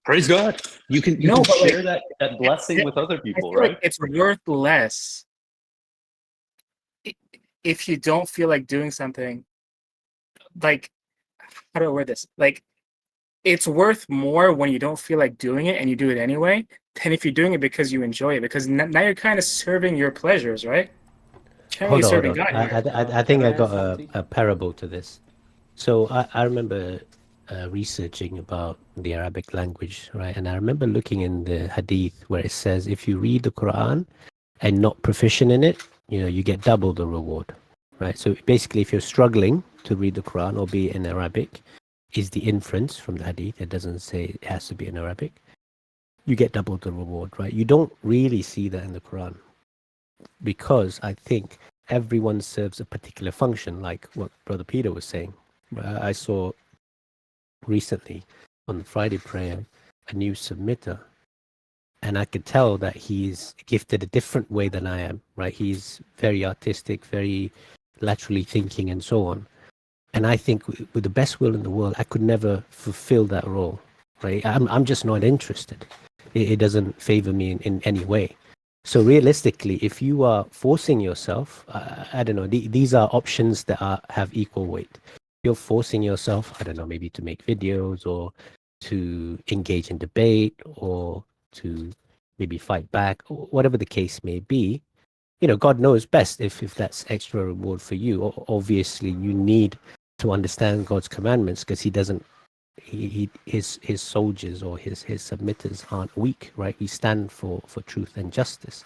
Praise God. You can share that blessing with other people, right? Like it's worth less if you don't feel like doing something. Like, how do I word this? Like, it's worth more when you don't feel like doing it and you do it anyway, than if you're doing it because you enjoy it. Because now you're kind of serving your pleasures, right? Hold on. I think I got a parable to this. So I remember researching about the Arabic language, right? And I remember looking in the Hadith where it says if you read the Quran and not proficient in it, you know, you get double the reward, right? So basically, if you're struggling to read the Quran, albeit in Arabic, is the inference from the Hadith. It doesn't say it has to be in Arabic. You get double the reward, right? You don't really see that in the Quran because I think everyone serves a particular function, like what Brother Peter was saying. I saw recently on the Friday prayer a new submitter, and I could tell that he's gifted a different way than I am, right? He's very artistic, very laterally thinking, and so on. And I think with the best will in the world, I could never fulfill that role, right? I'm just not interested. It doesn't favor me in any way. So realistically, if you are forcing yourself, I don't know, these are options that have equal weight. You're forcing yourself, I don't know, maybe to make videos or to engage in debate or to maybe fight back, or whatever the case may be. You know, God knows best if that's extra reward for you. Obviously, you need to understand God's commandments because his soldiers or his submitters aren't weak, right? We stand for truth and justice.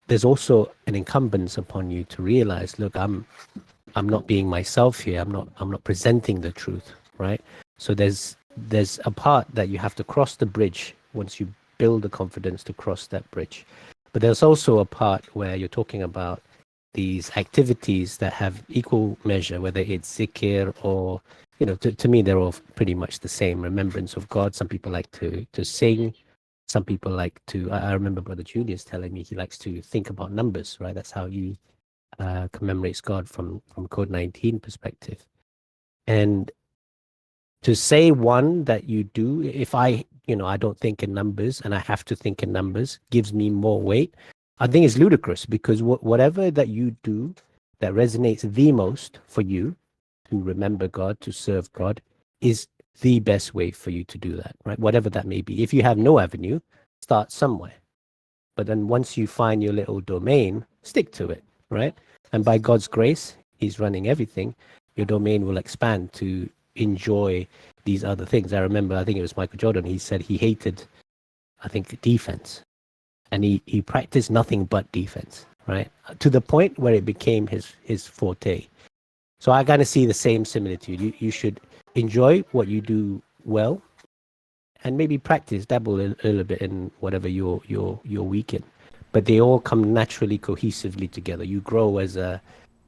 There's also an incumbence upon you to realize, look, I'm not being myself here. I'm not presenting the truth, right? So there's a part that you have to cross the bridge once you build the confidence to cross that bridge. But there's also a part where you're talking about these activities that have equal measure, whether it's zikr or, you know, to me, they're all pretty much the same. Remembrance of God. Some people like to sing. Some people like to, I remember Brother Julius telling me he likes to think about numbers, right? That's how he commemorates God from Code 19 perspective. And to say one that you do, if I don't think in numbers and I have to think in numbers, gives me more weight, I think it's ludicrous because whatever that you do that resonates the most for you to remember God, to serve God, is the best way for you to do that, right? Whatever that may be. If you have no avenue, start somewhere. But then once you find your little domain, stick to it, right? And by God's grace, He's running everything. Your domain will expand to enjoy these other things. I remember, I think it was Michael Jordan, he said he hated, I think, defense. And he practiced nothing but defense, right? To the point where it became his forte. So I kind of see the same similitude. You should enjoy what you do well, and maybe practice, dabble a little bit in whatever you're weak in. But they all come naturally, cohesively together. You grow as a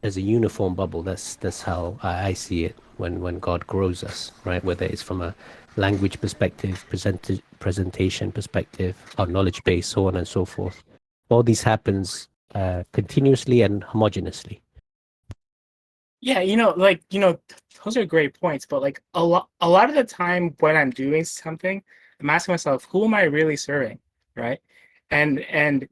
uniform bubble. That's how I see it when God grows us, right? Whether it's from a language perspective, presentation perspective, our knowledge base, so on and so forth. All these happens continuously and homogeneously. Yeah, those are great points, but like a lot of the time when I'm doing something, I'm asking myself, who am I really serving, right? And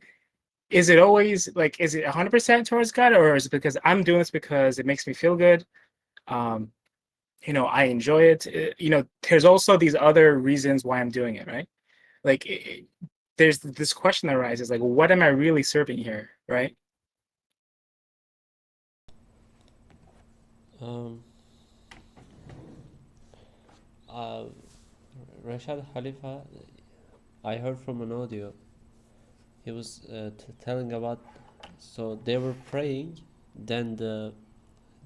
is it always like, is it 100% towards God, or is it because I'm doing this because it makes me feel good? I enjoy it. There's also these other reasons why I'm doing it, right? Like, there's this question that arises, like, what am I really serving here, right? Rashad Khalifa, I heard from an audio. He was telling about, so they were praying, then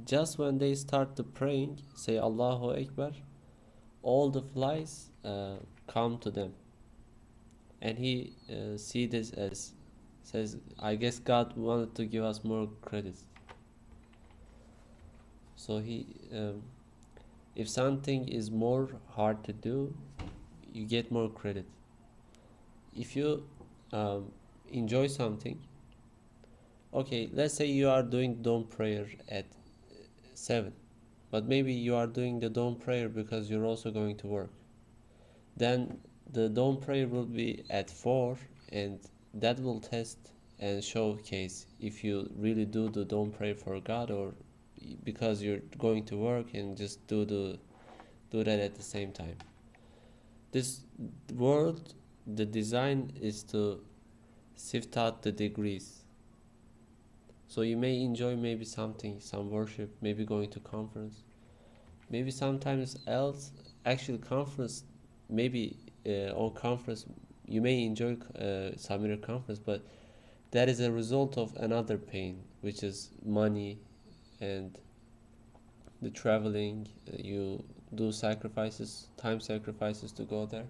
just when they start the praying, say Allahu Akbar, all the flies come to them, and he see this as, says, I guess God wanted to give us more credit. So if something is more hard to do, you get more credit. If you enjoy something, okay, let's say you are doing dawn prayer at 7, but maybe you are doing the dawn prayer because you're also going to work. Then the dawn prayer will be at 4, and that will test and showcase if you really do the dawn prayer for God, or because you're going to work and just do that at the same time. This world, the design is to sift out the degrees. So you may enjoy maybe something, some worship, maybe going to conference, maybe sometimes else. Actually, conference, maybe on conference you may enjoy some conference, but that is a result of another pain, which is money and the traveling. You do sacrifices, time sacrifices to go there.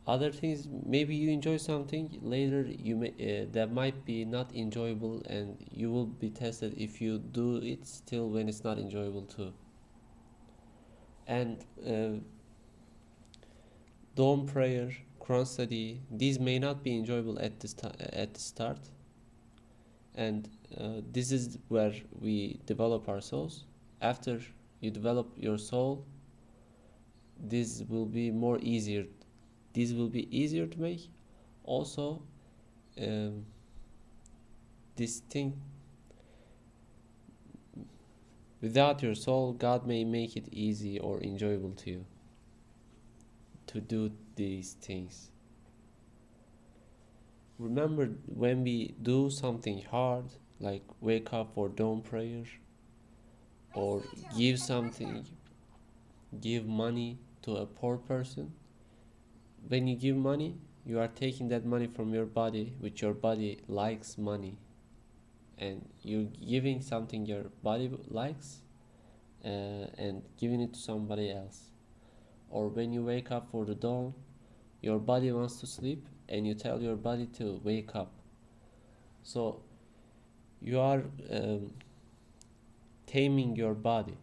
Other things, maybe you enjoy something later, you may that might be not enjoyable, and you will be tested if you do it still when it's not enjoyable too. And dawn prayer, Quran study, these may not be enjoyable at the start, and this is where we develop our souls. After you develop your soul, this will be more easier. This will be easier to make. Also, this thing, without your soul, God may make it easy or enjoyable to you to do these things. Remember, when we do something hard, like wake up for dawn prayer, or give money to a poor person, when you give money, you are taking that money from your body, which your body likes money, and you're giving something your body likes, and giving it to somebody else. Or when you wake up for the dawn, your body wants to sleep, and you tell your body to wake up. So you are taming your body.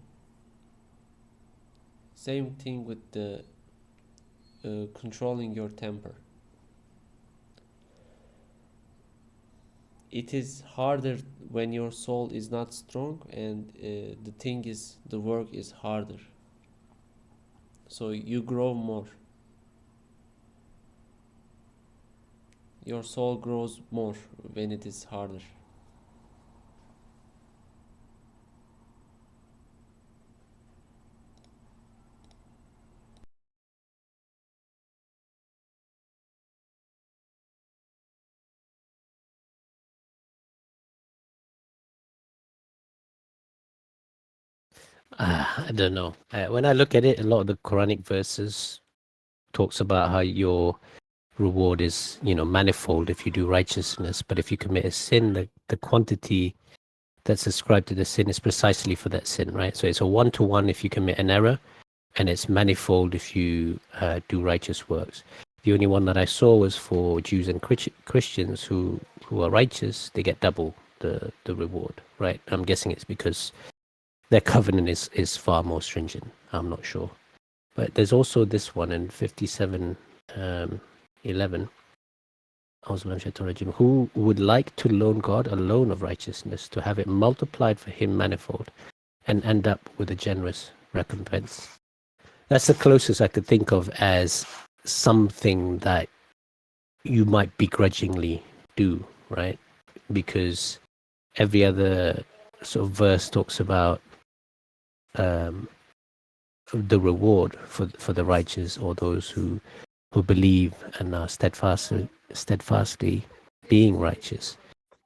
Same thing with the controlling your temper. It is harder when your soul is not strong, and the work is harder. So you grow more. Your soul grows more when it is harder. I don't know. When I look at it, a lot of the Quranic verses talks about how your reward is, manifold if you do righteousness, but if you commit a sin, the quantity that's ascribed to the sin is precisely for that sin, right? So it's a 1-to-1 if you commit an error, and it's manifold if you do righteous works. The only one that I saw was for Jews and Christians who are righteous; they get double the reward, right? I'm guessing it's because their covenant is far more stringent. I'm not sure, but there's also this one in 57:11. Who would like to loan God a loan of righteousness, to have it multiplied for him manifold, and end up with a generous recompense? That's the closest I could think of as something that you might begrudgingly do, right? Because every other sort of verse talks about the reward for the righteous, or those who believe and are steadfastly being righteous.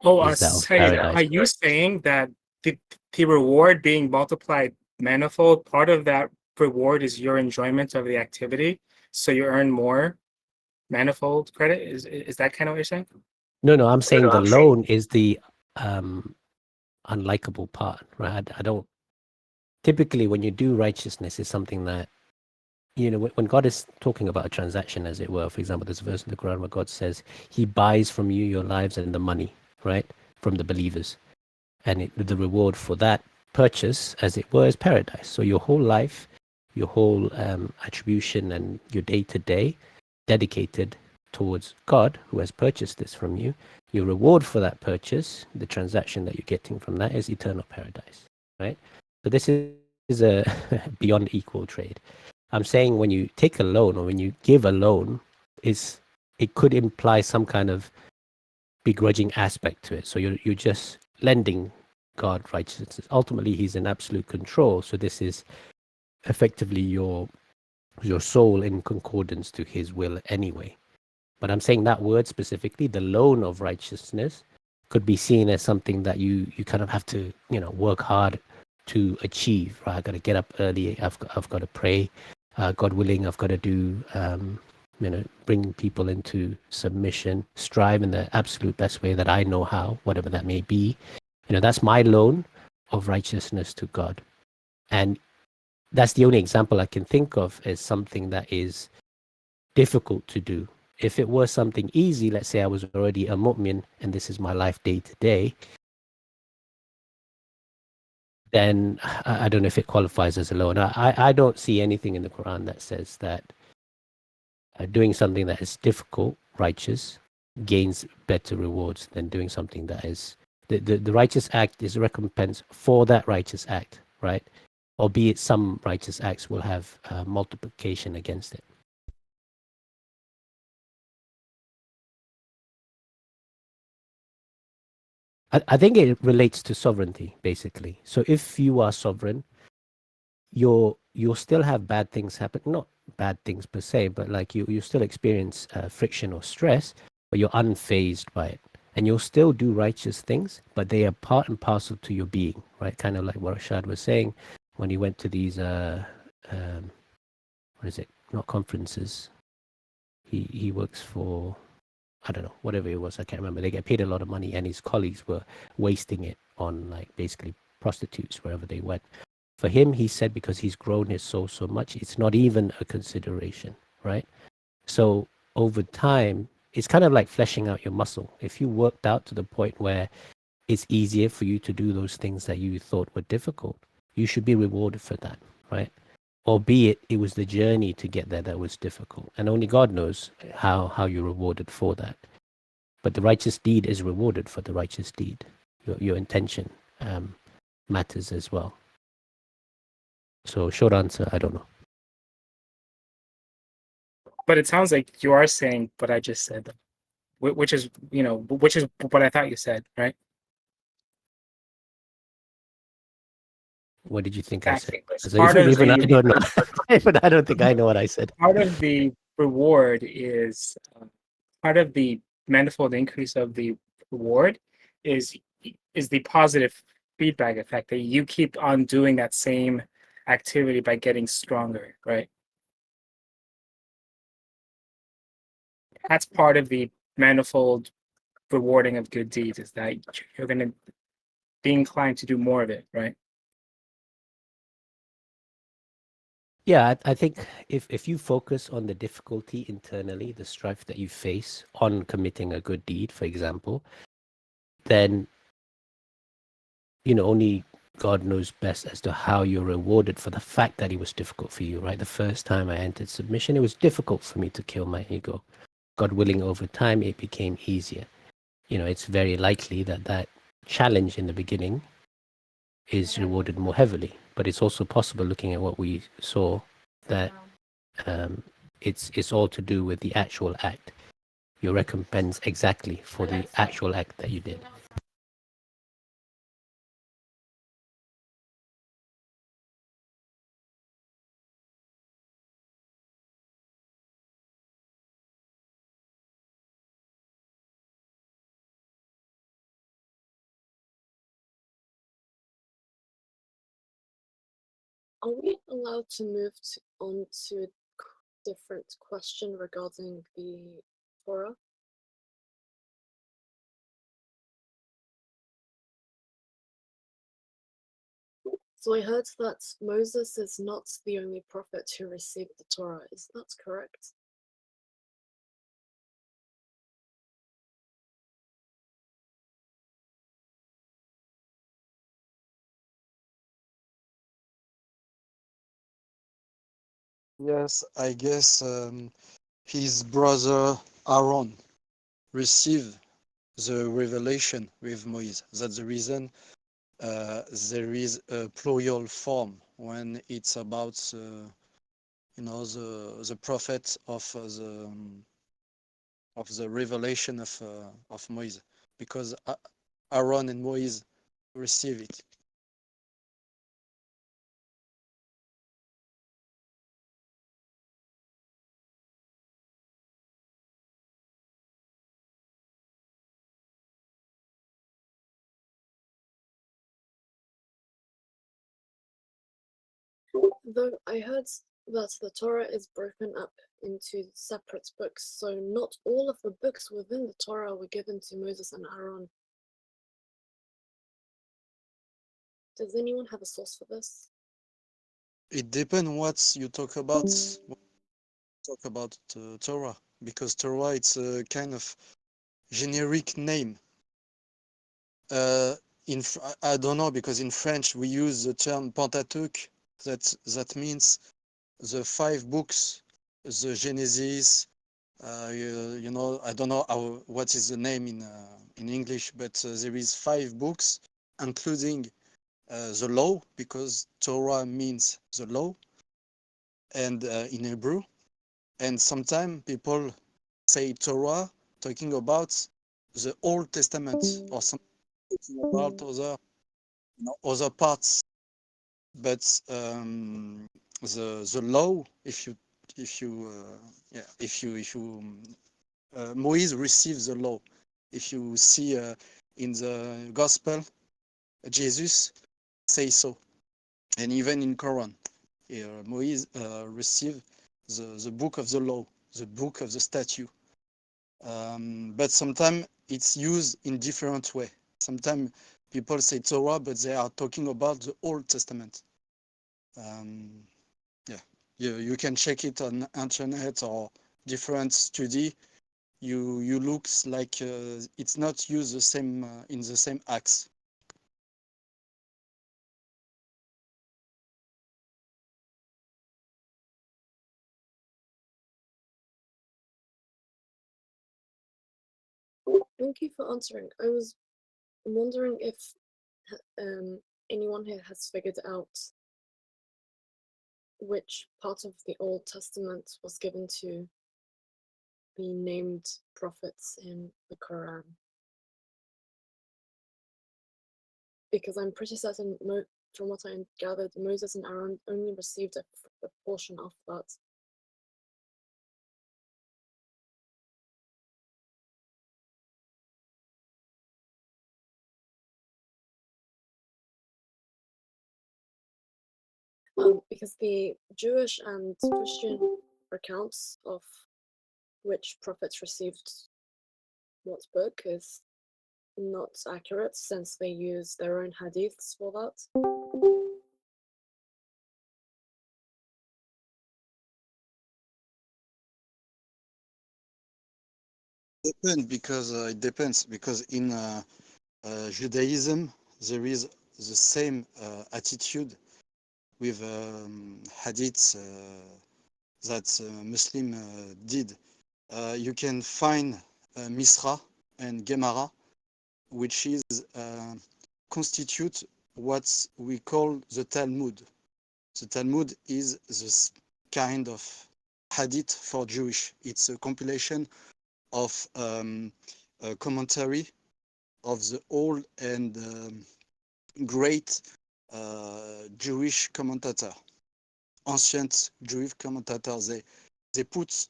Oh, Is that of Saeed, are paradise? you saying that the reward being multiplied manifold, part of that reward is your enjoyment of the activity, so you earn more manifold credit? Is that kind of what you're saying? No, I'm saying the loan is the unlikable part, right? I don't. Typically, when you do righteousness, is something that, when God is talking about a transaction, as it were. For example, there's a verse in the Quran where God says He buys from you your lives and the money, right, from the believers, and the reward for that purchase, as it were, is paradise. So your whole life, your whole attribution, and your day-to-day dedicated towards God, who has purchased this from you. Your reward for that purchase, the transaction that you're getting from that, is eternal paradise, right? So this is a beyond equal trade. I'm saying when you take a loan, or when you give a loan, it could imply some kind of begrudging aspect to it. So you're just lending God righteousness. Ultimately, He's in absolute control. So this is effectively your soul in concordance to His will anyway. But I'm saying that word specifically, the loan of righteousness, could be seen as something that you kind of have to, work hard to achieve, right? I got to get up early. I've got to pray. God willing, I've got to do, bring people into submission, strive in the absolute best way that I know how, whatever that may be. That's my loan of righteousness to God. And that's the only example I can think of as something that is difficult to do. If it was something easy, let's say I was already a mu'min and this is my life day to day, then I don't know if it qualifies as a loan. I don't see anything in the Quran that says that doing something that is difficult, righteous, gains better rewards than doing something that is... The righteous act is a recompense for that righteous act, right? Albeit some righteous acts will have multiplication against it. I think it relates to sovereignty, basically. So if you are sovereign, you'll still have bad things happen. Not bad things per se, but like you still experience friction or stress, but you're unfazed by it. And you'll still do righteous things, but they are part and parcel to your being, right? Kind of like what Rashad was saying when he went to these, what is it? Not conferences. He works for... I don't know, whatever it was, I can't remember. They get paid a lot of money, and his colleagues were wasting it on, like, basically prostitutes wherever they went. For him, he said, because he's grown his soul so much, it's not even a consideration, right? So over time, it's kind of like fleshing out your muscle. If you worked out to the point where it's easier for you to do those things that you thought were difficult, you should be rewarded for that, right? Albeit it was the journey to get there that was difficult, and only God knows how you're rewarded for that. But the righteous deed is rewarded for the righteous deed. Your intention matters as well. So short answer, I don't know. But it sounds like you are saying what I just said, which is what I thought you said, right? What did you think I said? Even I don't know. But I don't think I know what I said. Part of the reward is part of the manifold increase of the reward is the positive feedback effect that you keep on doing that same activity by getting stronger, right? That's part of the manifold rewarding of good deeds, is that you're going to be inclined to do more of it, right? Yeah, I think if you focus on the difficulty internally, the strife that you face on committing a good deed, for example, then only God knows best as to how you're rewarded for the fact that it was difficult for you, right? The first time I entered submission, it was difficult for me to kill my ego. God willing, over time, it became easier. It's very likely that challenge in the beginning is rewarded more heavily, but it's also possible, looking at what we saw, that it's all to do with the actual act. Your recompense exactly for the actual act that you did. Are we allowed to move on to a different question regarding the Torah? So I heard that Moses is not the only prophet who received the Torah. Is that correct? Yes, I guess his brother Aaron received the revelation with Moses. That's the reason there is a plural form when it's about the prophet of the revelation of Moses, because Aaron and Moses receive it. Though I heard that the Torah is broken up into separate books, so not all of the books within the Torah were given to Moses and Aaron. Does anyone have a source for this? It depends what you talk about. Talk about Torah, because Torah it's a kind of generic name. I don't know, because in French we use the term Pentateuch. That means the 5 books, the Genesis. I don't know what is the name in English, but there is 5 books, including the law, because Torah means the law, and in Hebrew. And sometimes people say Torah talking about the Old Testament, or something about other parts. But the law, if you Moise receives the law. If you see in the Gospel, Jesus say so, and even in Quran, Moise received the book of the law, the book of the statute. But sometimes it's used in different way. Sometimes people say Torah, but they are talking about the Old Testament. You can check it on internet or different study. You looks like it's not used the same in the same acts. Thank you for answering. I was wondering if anyone here has figured out which part of the Old Testament was given to the named prophets in the Quran. Because I'm pretty certain, from what I gathered, Moses and Aaron only received a portion of that. Because the Jewish and Christian accounts of which prophets received what book is not accurate, since they use their own hadiths for that. It depends because in Judaism there is the same attitude with hadiths that Muslim did. You can find Misra and Gemara, which is constitute what we call the Talmud. The Talmud is this kind of hadith for Jewish. It's a compilation of a commentary of the old and great Jewish commentator, ancient Jewish commentator. They put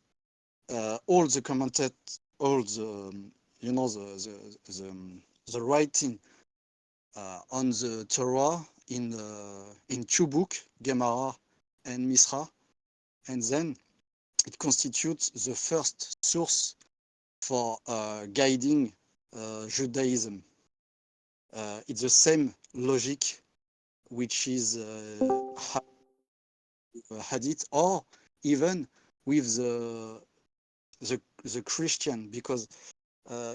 all the commentat, all the the writing on the Torah in two books, Gemara and Misra, and then it constitutes the first source for guiding Judaism. It's the same logic which is hadith, or even with the Christian, because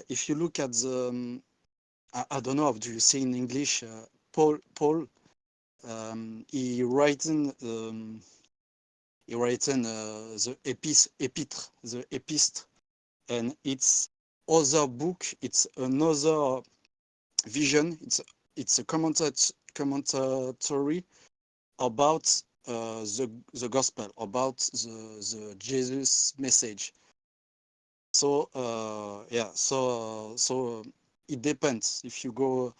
if you look at the I don't know, do you say in English, Paul, he written the the epistle, and it's other book, it's another vision, it's a commentary about the gospel, about the Jesus message. So yeah, so it depends. If you go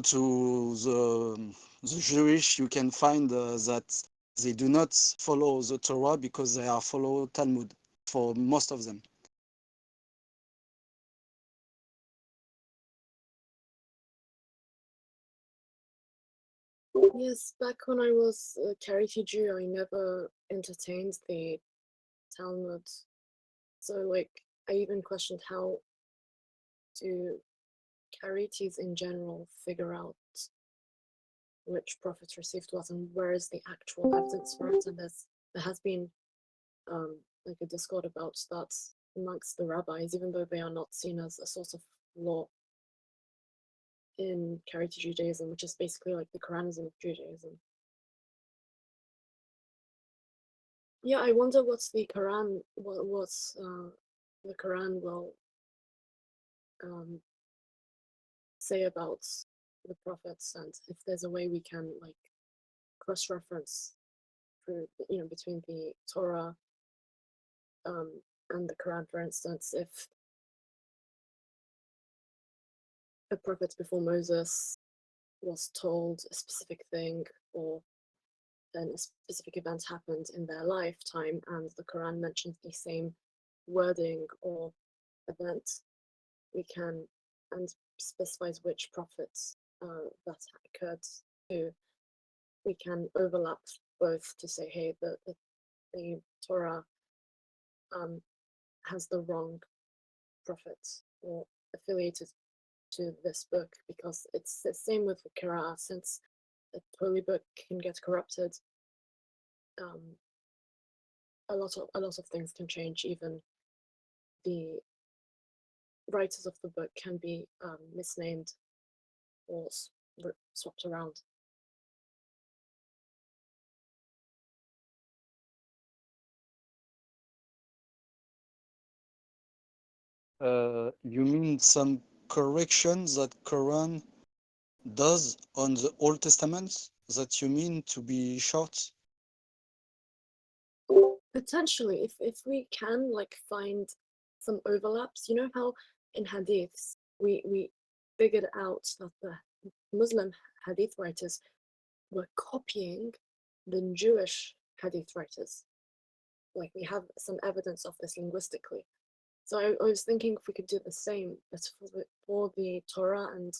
to the Jewish, you can find that they do not follow the Torah because they are follow Talmud for most of them. Yes, back when I was a Karite Jew, I never entertained the Talmud. So, like, I even questioned how do Karites in general figure out which prophets received what and where is the actual evidence for it. And there has been like a discord about that amongst the rabbis, even though they are not seen as a source of law in Karite Judaism, which is basically like the Quranism of Judaism. Yeah, I wonder what's the Quran, what's the Quran will say about the prophets, and if there's a way we can like cross-reference through, between the Torah and the Quran, for instance, if a prophet before Moses was told a specific thing, or then a specific event happened in their lifetime, and the Quran mentions the same wording or event, we can, and specifies which prophets that occurred to, we can overlap both to say, hey, the Torah has the wrong prophet or affiliated to this book, because it's the same with the Quran, since the holy book can get corrupted. A lot of things can change. Even the writers of the book can be misnamed or swapped around. You mean some corrections that Quran does on the Old Testament that you mean to be short? Potentially, if we can like find some overlaps, you know how in hadiths we figured out that the Muslim hadith writers were copying the Jewish hadith writers. Like, we have some evidence of this linguistically. So I was thinking if we could do the same, but for the Torah and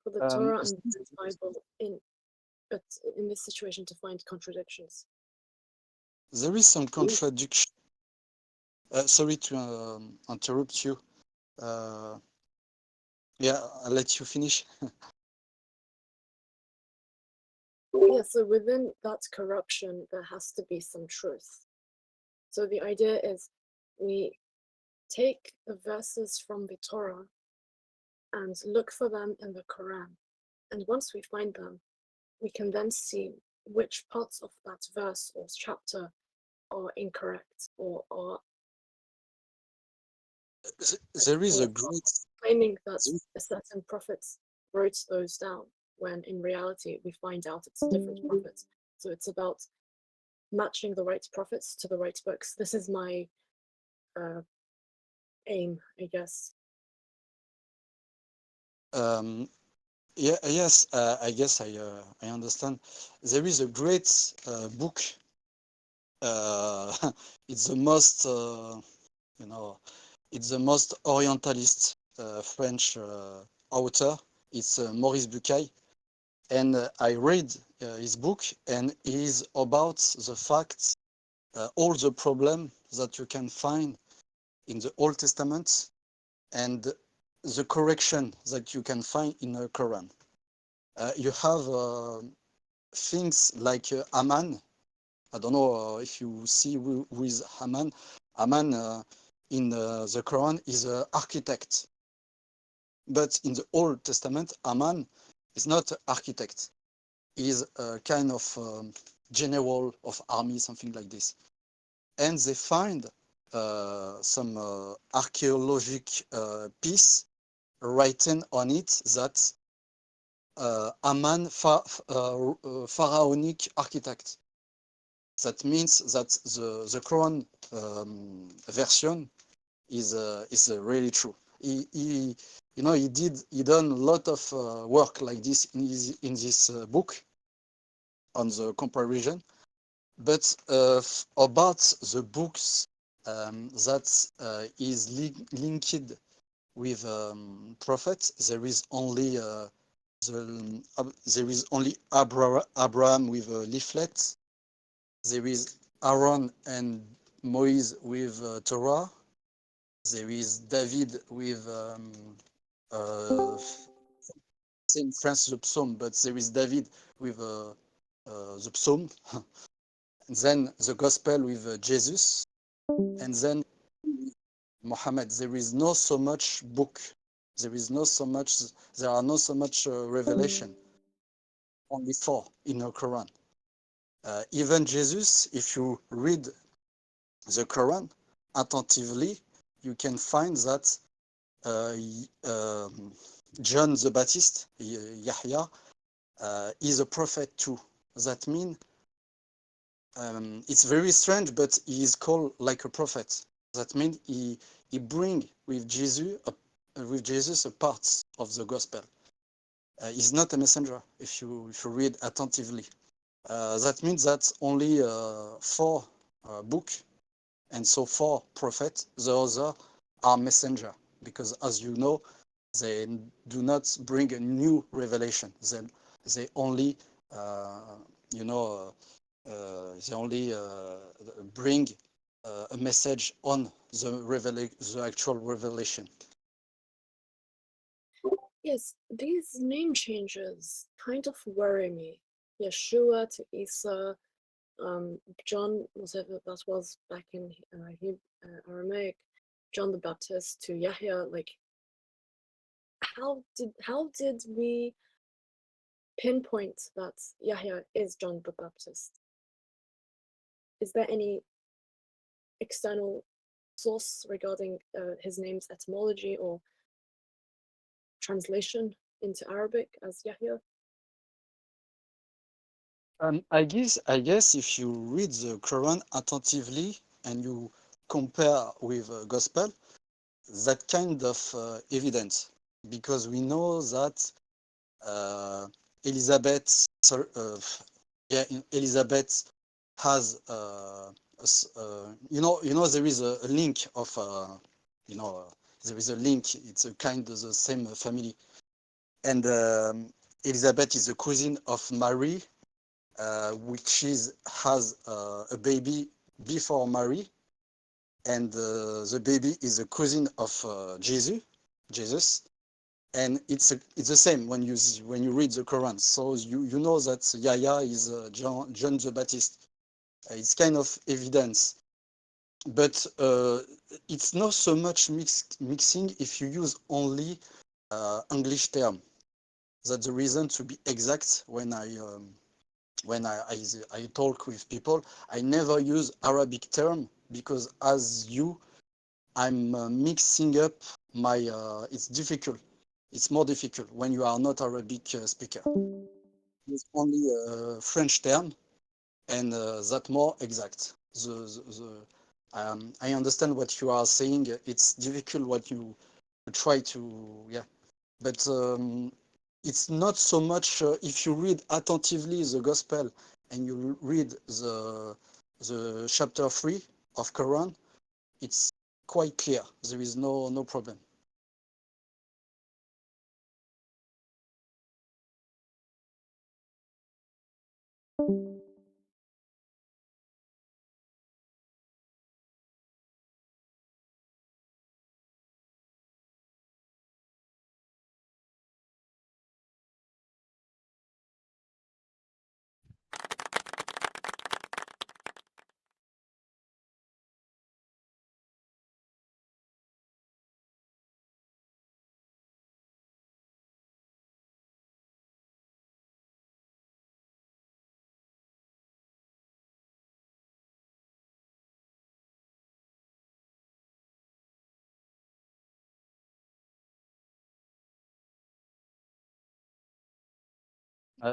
for the Torah and the Bible in this situation to find contradictions? There is some contradiction. Sorry to interrupt you. Yeah, I'll let you finish. Yeah, so within that corruption, there has to be some truth. So the idea is we take the verses from the Torah and look for them in the Quran. And once we find them, we can then see which parts of that verse or chapter are incorrect or are There is a great claiming that a certain prophet wrote those down, when in reality we find out it's different prophets. So it's about matching the right prophets to the right books. This is my aim, I guess. Yes, I guess I understand. There is a great book. It's the most, it's the most Orientalist French author. It's Maurice Bucaille, and I read his book, and it is about the facts, all the problems that you can find in the Old Testament, and the correction that you can find in the Quran. You have things like Haman. I don't know if you see who is Haman. Haman in the Quran is an architect. But in the Old Testament, Haman is not an architect. He is a kind of general of army, something like this. And they find some archaeological piece written on it that Haman pharaonic architect. That means that the Quran version is really true. He done a lot of work like this in this book on the comparison, but about the books that is linked with prophets, there is only there is only Abraham with a leaflet. There is Aaron and Moise with Torah. There is David with in France the Psalm, but there is David with the Psalm. And then the Gospel with Jesus, and then Muhammad. There is no so much book. There is no so much. There are no so much revelation. Only 4 in the Quran. Even Jesus, if you read the Quran attentively, you can find that John the Baptist, Yahya, is a prophet too. That means it's very strange, but he is called like a prophet. That means he bring with Jesus a part of the gospel. He's not a messenger if you read attentively. That means that only 4 book, and so 4 prophets. The other are messenger, because as you know, they do not bring a new revelation. They only they only bring a message on the actual revelation. Yes, these name changes kind of worry me. Yeshua to Isa, John, whatever that was back in Aramaic, John the Baptist to Yahya. Like, how did we pinpoint that Yahya is John the Baptist? Is there any external source regarding his name's etymology or translation into Arabic as Yahya? I guess if you read the Quran attentively and you compare with Gospel, that kind of evidence, because we know that Elizabeth has there is a link of there is a link. It's a kind of the same family. And Elizabeth is a cousin of Mary, which has a baby before Mary, and the baby is a cousin of Jesus, and it's the same when you read the Quran. So you know that Yahya is John the Baptist. It's kind of evidence, but it's not so much mixing if you use only English term. That's the reason, to be exact, when I talk with people, I never use Arabic term, because as I'm mixing up my, it's difficult. It's more difficult when you are not Arabic speaker. Use only French term, and that more exact. I understand what you are saying. It's difficult what you try to, yeah. But it's not so much, if you read attentively the Gospel and you read the chapter 3 of Quran, it's quite clear. There is no problem.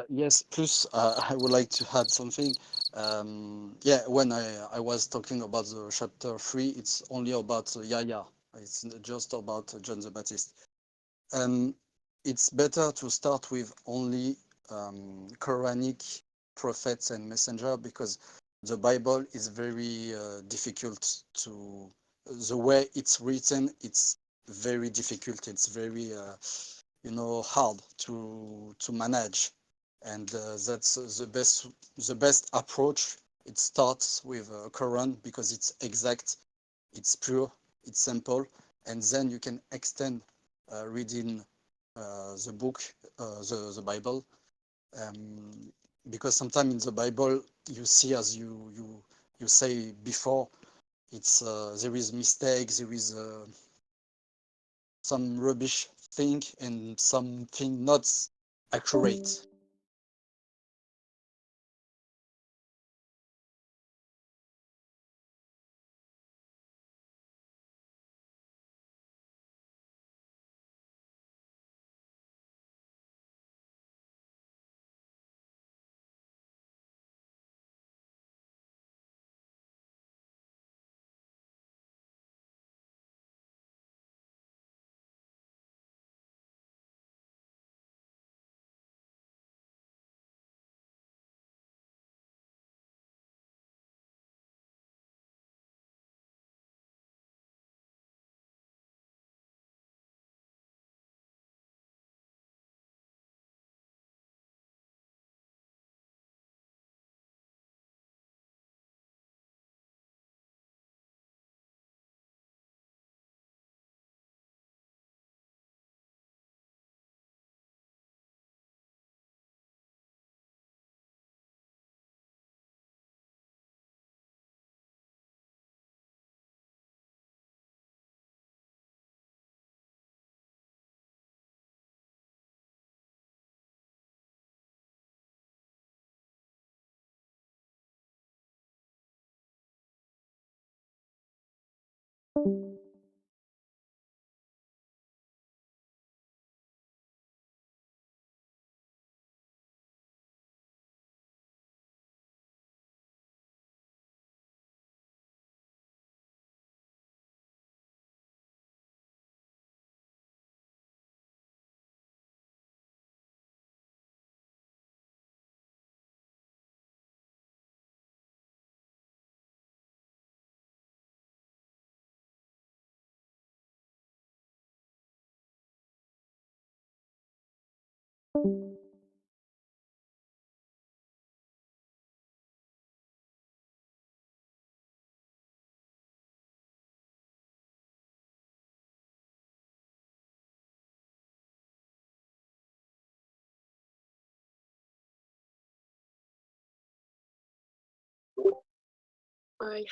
Yes, plus I would like to add something. Yeah, when I was talking about the chapter 3, it's only about Yahya. It's just about John the Baptist. It's better to start with only Quranic prophets and messenger, because the Bible is very difficult to, the way it's written, it's very difficult. It's very, hard to manage. And that's the best approach. It starts with Quran, because it's exact, it's pure, it's simple, and then you can extend reading the book, the Bible, because sometimes in the Bible you see, as you say before, it's there is mistakes, there is some rubbish thing and something not accurate. I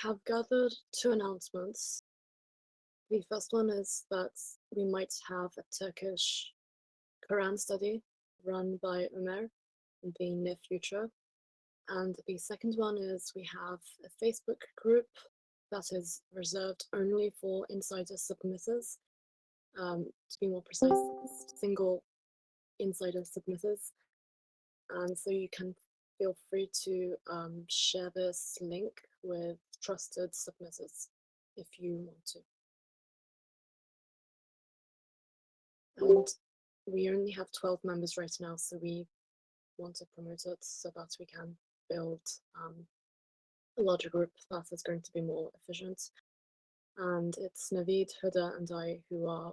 have gathered 2 announcements. The first one is that we might have a Turkish Quran study run by Ömer in the near future. And the second one is we have a Facebook group that is reserved only for insider submitters. To be more precise, single insider submitters. And so you can feel free to share this link with trusted submitters if you want to. And we only have 12 members right now, so we want to promote it so that we can build a larger group that is going to be more efficient. And it's Naveed, Huda, and I who are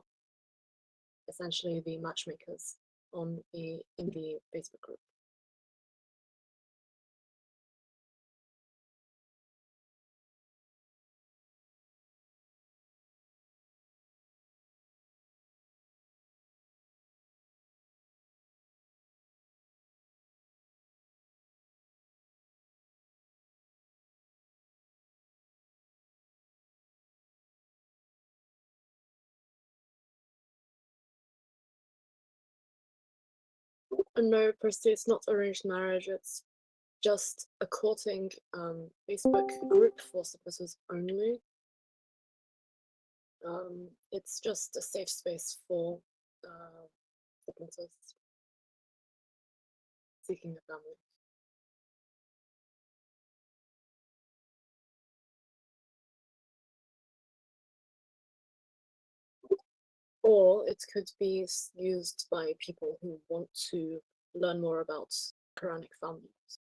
essentially the matchmakers in the Facebook group. No, Percy, it's not arranged marriage. It's just a courting Facebook group for submitters only. It's just a safe space for submitters seeking a family. Or it could be used by people who want to learn more about Quranic families.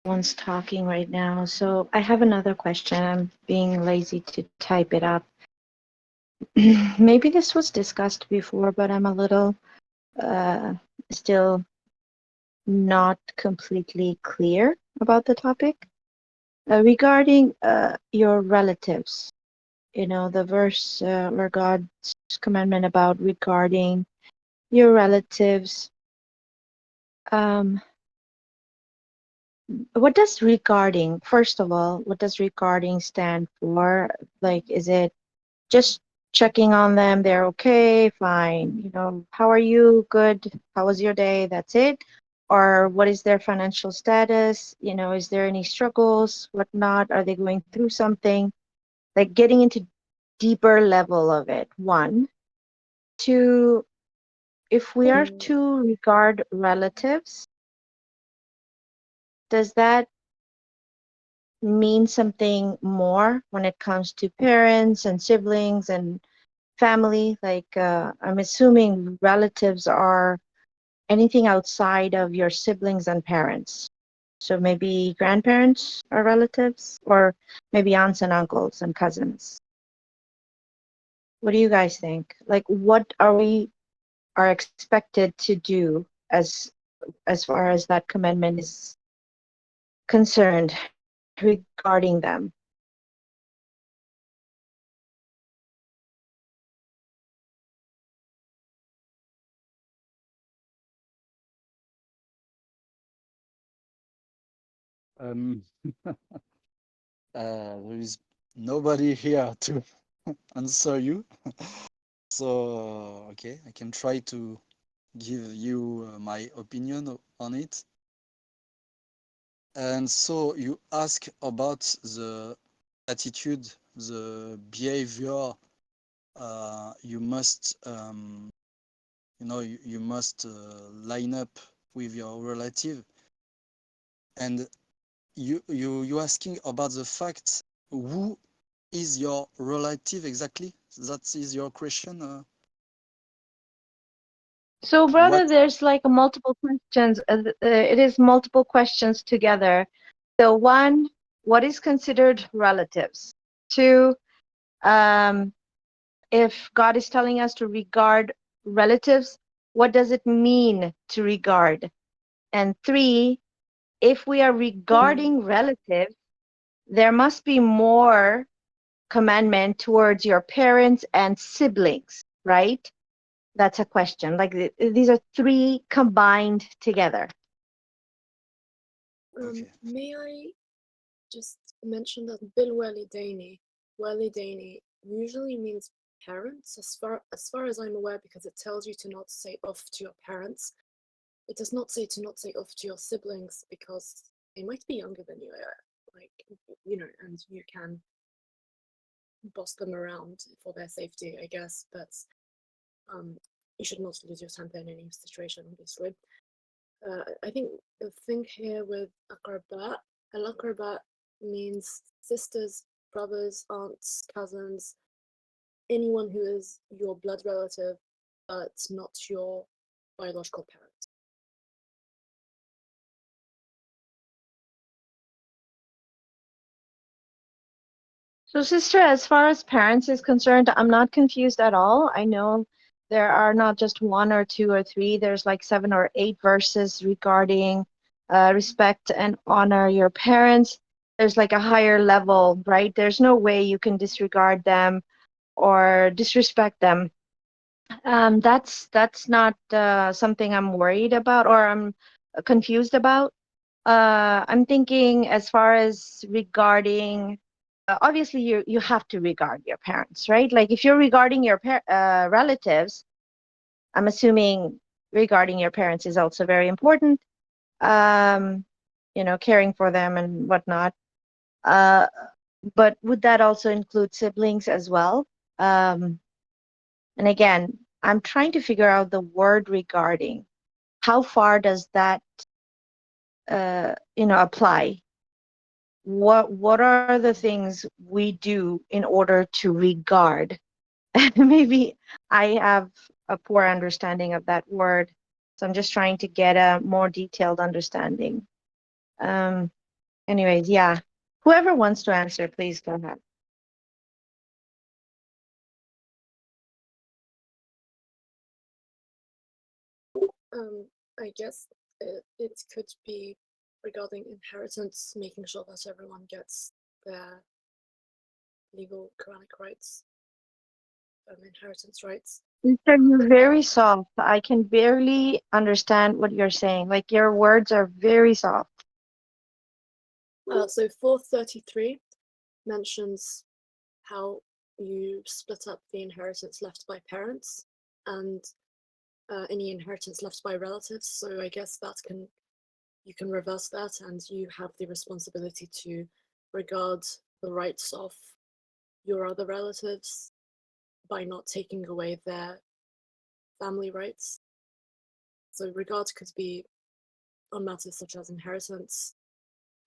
One's talking right now, so I have another question. I'm being lazy to type it up. Maybe this was discussed before, but I'm a little still not completely clear about the topic. Regarding your relatives, you know, the verse where God's commandment about regarding your relatives. What does regarding, first of all, what does regarding stand for? Like, is it just checking on them? They're okay, fine. You know, how are you? Good. How was your day? That's it. Or what is their financial status? You know, is there any struggles? Whatnot? Are they going through something? Like getting into deeper level of it. One. Two, if we are to regard relatives, does that mean something more when it comes to parents and siblings and family? Like, I'm assuming relatives are anything outside of your siblings and parents. So maybe grandparents are relatives, or maybe aunts and uncles and cousins. What do you guys think? Like, what are expected to do as far as that commandment is concerned regarding them? There is nobody here to answer you. So, okay, I can try to give you my opinion on it. And so you ask about the attitude, the behavior you must, you must line up with your relative. And you asking about the fact who is your relative exactly? That is your question. So, brother, What? there's like multiple questions. It is multiple questions together. So, one, what is considered relatives? Two, if God is telling us to regard relatives, what does it mean to regard? And three, if we are regarding relatives, there must be more commandment towards your parents and siblings, right? That's a question. Like these are three combined together. Okay. May I just mention that bil walidaini usually means parents, as far as I'm aware, because it tells you to not say off to your parents. It does not say to not say off to your siblings because they might be younger than you, like, and you can boss them around for their safety, I guess. But you should not lose your temper in any situation, obviously. I think the thing here with aqarba, al-aqarba means sisters, brothers, aunts, cousins, anyone who is your blood relative, but not your biological parent. So, sister, as far as parents is concerned, I'm not confused at all. I know there are not just one or two or three, there's like 7 or 8 verses regarding respect and honor your parents. There's like a higher level, right? There's no way you can disregard them or disrespect them. That's not something I'm worried about or I'm confused about. I'm thinking as far as regarding, obviously you have to regard your parents, right? Like if you're regarding your relatives, I'm assuming regarding your parents is also very important. Caring for them and whatnot. But would that also include siblings as well? And again, I'm trying to figure out the word regarding. How far does that, apply? What are the things we do in order to regard? Maybe I have a poor understanding of that word, so I'm just trying to get a more detailed understanding. Anyways, yeah. Whoever wants to answer, please go ahead. I guess it could be regarding inheritance, making sure that everyone gets their legal Quranic rights, inheritance rights. Sister, you're very soft. I can barely understand what you're saying. Like your words are very soft. So 433 mentions how you split up the inheritance left by parents and any inheritance left by relatives. So I guess you can reverse that, and you have the responsibility to regard the rights of your other relatives by not taking away their family rights. So regard could be on matters such as inheritance.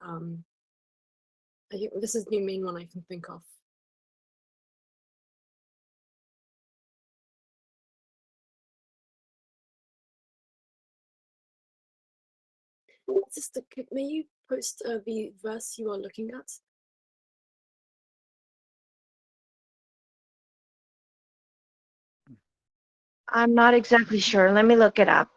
I think this is the main one I can think of. Sister, may you post the verse you are looking at? I'm not exactly sure. Let me look it up.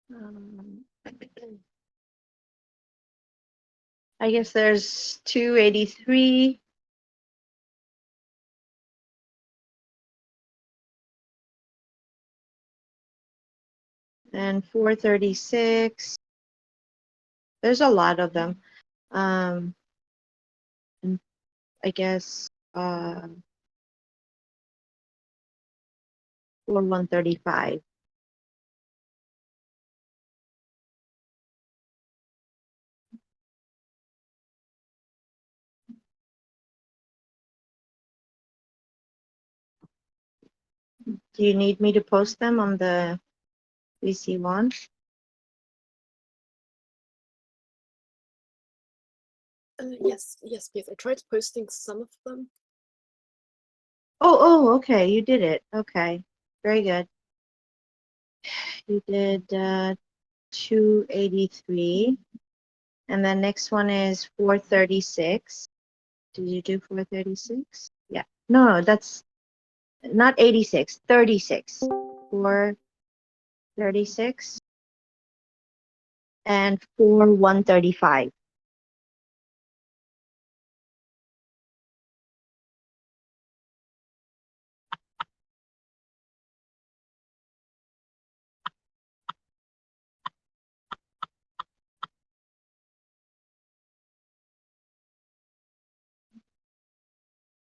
Um, I guess there's 283. And 436. There's a lot of them. And I guess 135. Do you need me to post them on the VC1? Yes, please. I tried posting some of them. Oh, okay. You did it. Okay. Very good. You did 283. And then next one is 436. Did you do 436? Yeah. No, that's not 86, 36. 436 and 135.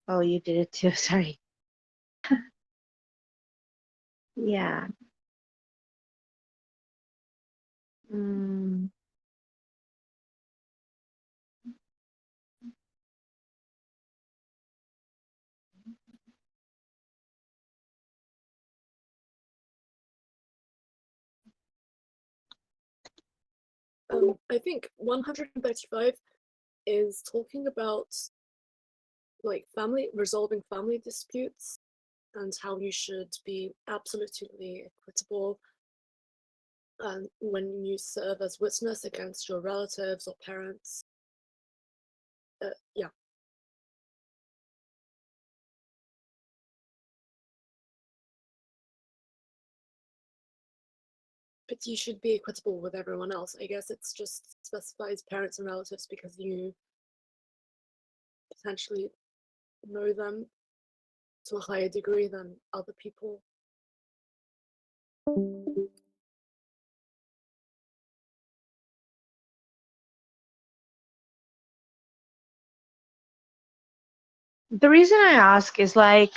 Oh, you did it too. Sorry. Yeah. Mm. I think 135 is talking about like resolving family disputes and how you should be absolutely equitable when you serve as witness against your relatives or parents. Yeah. But you should be equitable with everyone else. I guess it's just specifies parents and relatives because you potentially know them to a higher degree than other people. The reason I ask is like,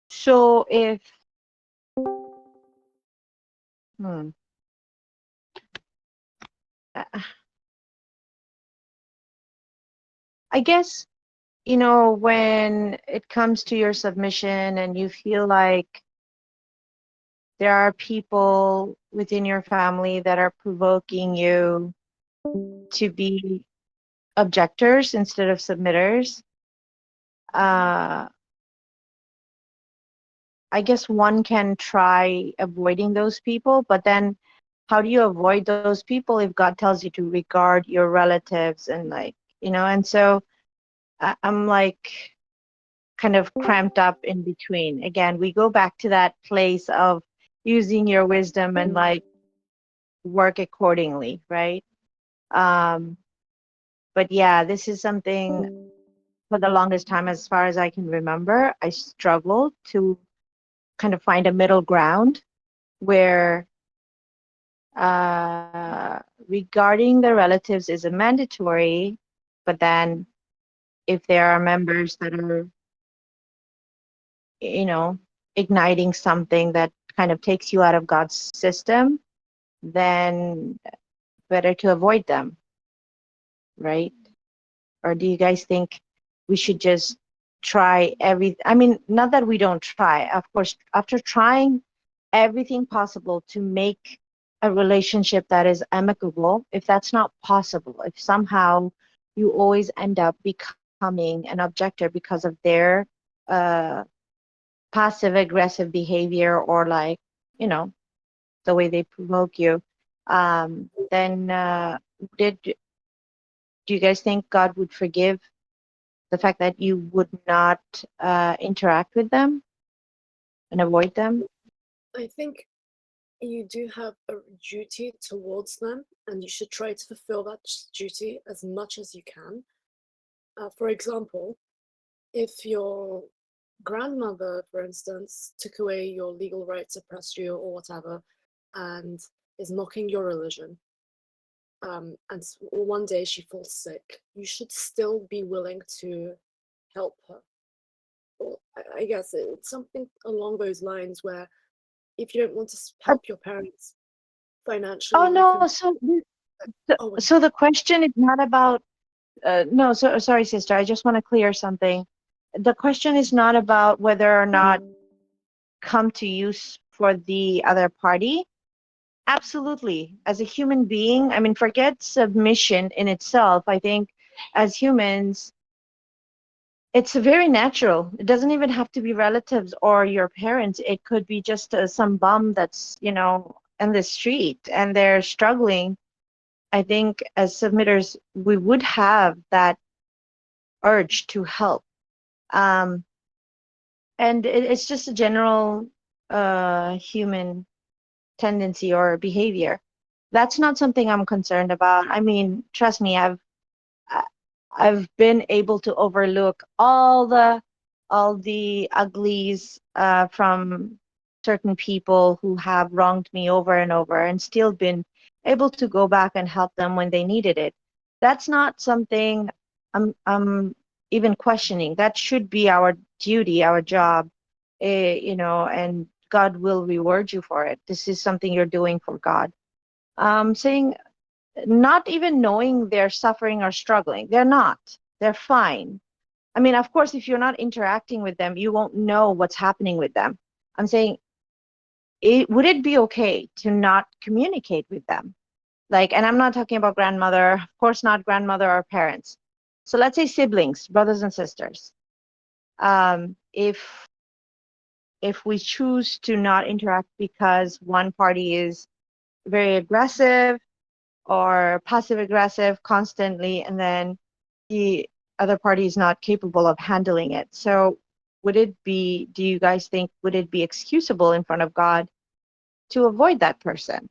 so if, I guess, when it comes to your submission and you feel like there are people within your family that are provoking you to be objectors instead of submitters, I guess one can try avoiding those people, but then how do you avoid those people if God tells you to regard your relatives and and so I'm like kind of cramped up in between. Again, we go back to that place of using your wisdom and like work accordingly, right? But yeah, this is something for the longest time, as far as I can remember, I struggled to kind of find a middle ground where regarding the relatives is a mandatory, but then if there are members that are, igniting something that kind of takes you out of God's system, then better to avoid them, right? Or do you guys think we should just try I mean, not that we don't try, of course, after trying everything possible to make a relationship that is amicable, if that's not possible, if somehow you always end up becoming an objector because of their passive aggressive behavior or like, the way they provoke you, then do you guys think God would forgive the fact that you would not interact with them and avoid them? I think you do have a duty towards them, and you should try to fulfill that duty as much as you can. For example, if your grandmother, for instance, took away your legal rights, oppressed you, or whatever, and is mocking your religion, and one day she falls sick, you should still be willing to help her. Or I guess it's something along those lines where if you don't want to help your parents financially, Oh you no, can. so the question is not about no, so sorry, sister. I just want to clear something. The question is not about whether or not come to use for the other party. Absolutely. As a human being, I mean, forget submission in itself. I think as humans, it's very natural. It doesn't even have to be relatives or your parents. It could be just some bum that's, you know, in the street and they're struggling. I think as submitters, we would have that urge to help. And it's just a general human tendency or behavior. That's not something I'm concerned about. I mean, trust me, I've been able to overlook all the uglies from certain people who have wronged me over and over, and still been able to go back and help them when they needed it. That's not something I'm even questioning. That should be our duty, our job, you know, and God will reward you for it. This is something you're doing for God. Saying not even knowing they're suffering or struggling. They're not. They're fine. I mean, of course, if you're not interacting with them, you won't know what's happening with them. I'm saying, would it be okay to not communicate with them? Like, and I'm not talking about grandmother, of course not grandmother or parents. So let's say siblings, brothers and sisters. If we choose to not interact because one party is very aggressive or passive aggressive constantly, and then the other party is not capable of handling it. So would it be, do you guys think, would it be excusable in front of God to avoid that person?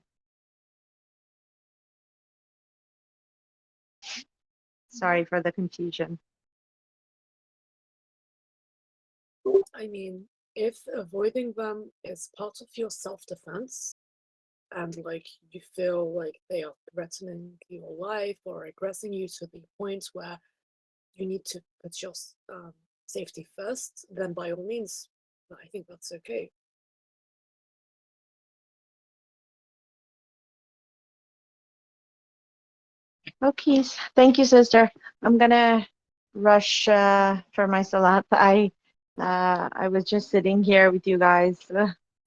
Sorry for the confusion. I mean, if avoiding them is part of your self-defense, and like you feel like they are threatening your life or aggressing you to the point where you need to put your safety first, then by all means, I think that's okay. Okay, thank you, sister. I'm gonna rush for my salat. I was just sitting here with you guys,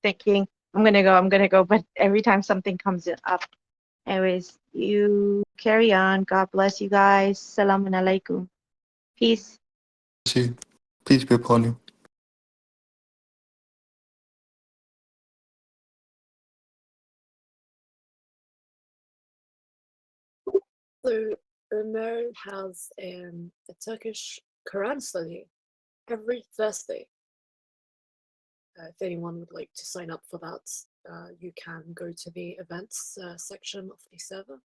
thinking I'm gonna go, but every time something comes up. Anyways, you carry on. God bless you guys. Salamun alaikum. Peace. Peace be upon you. So Ömer has a Turkish Quran study every Thursday. If anyone would like to sign up for that, you can go to the events section of the server.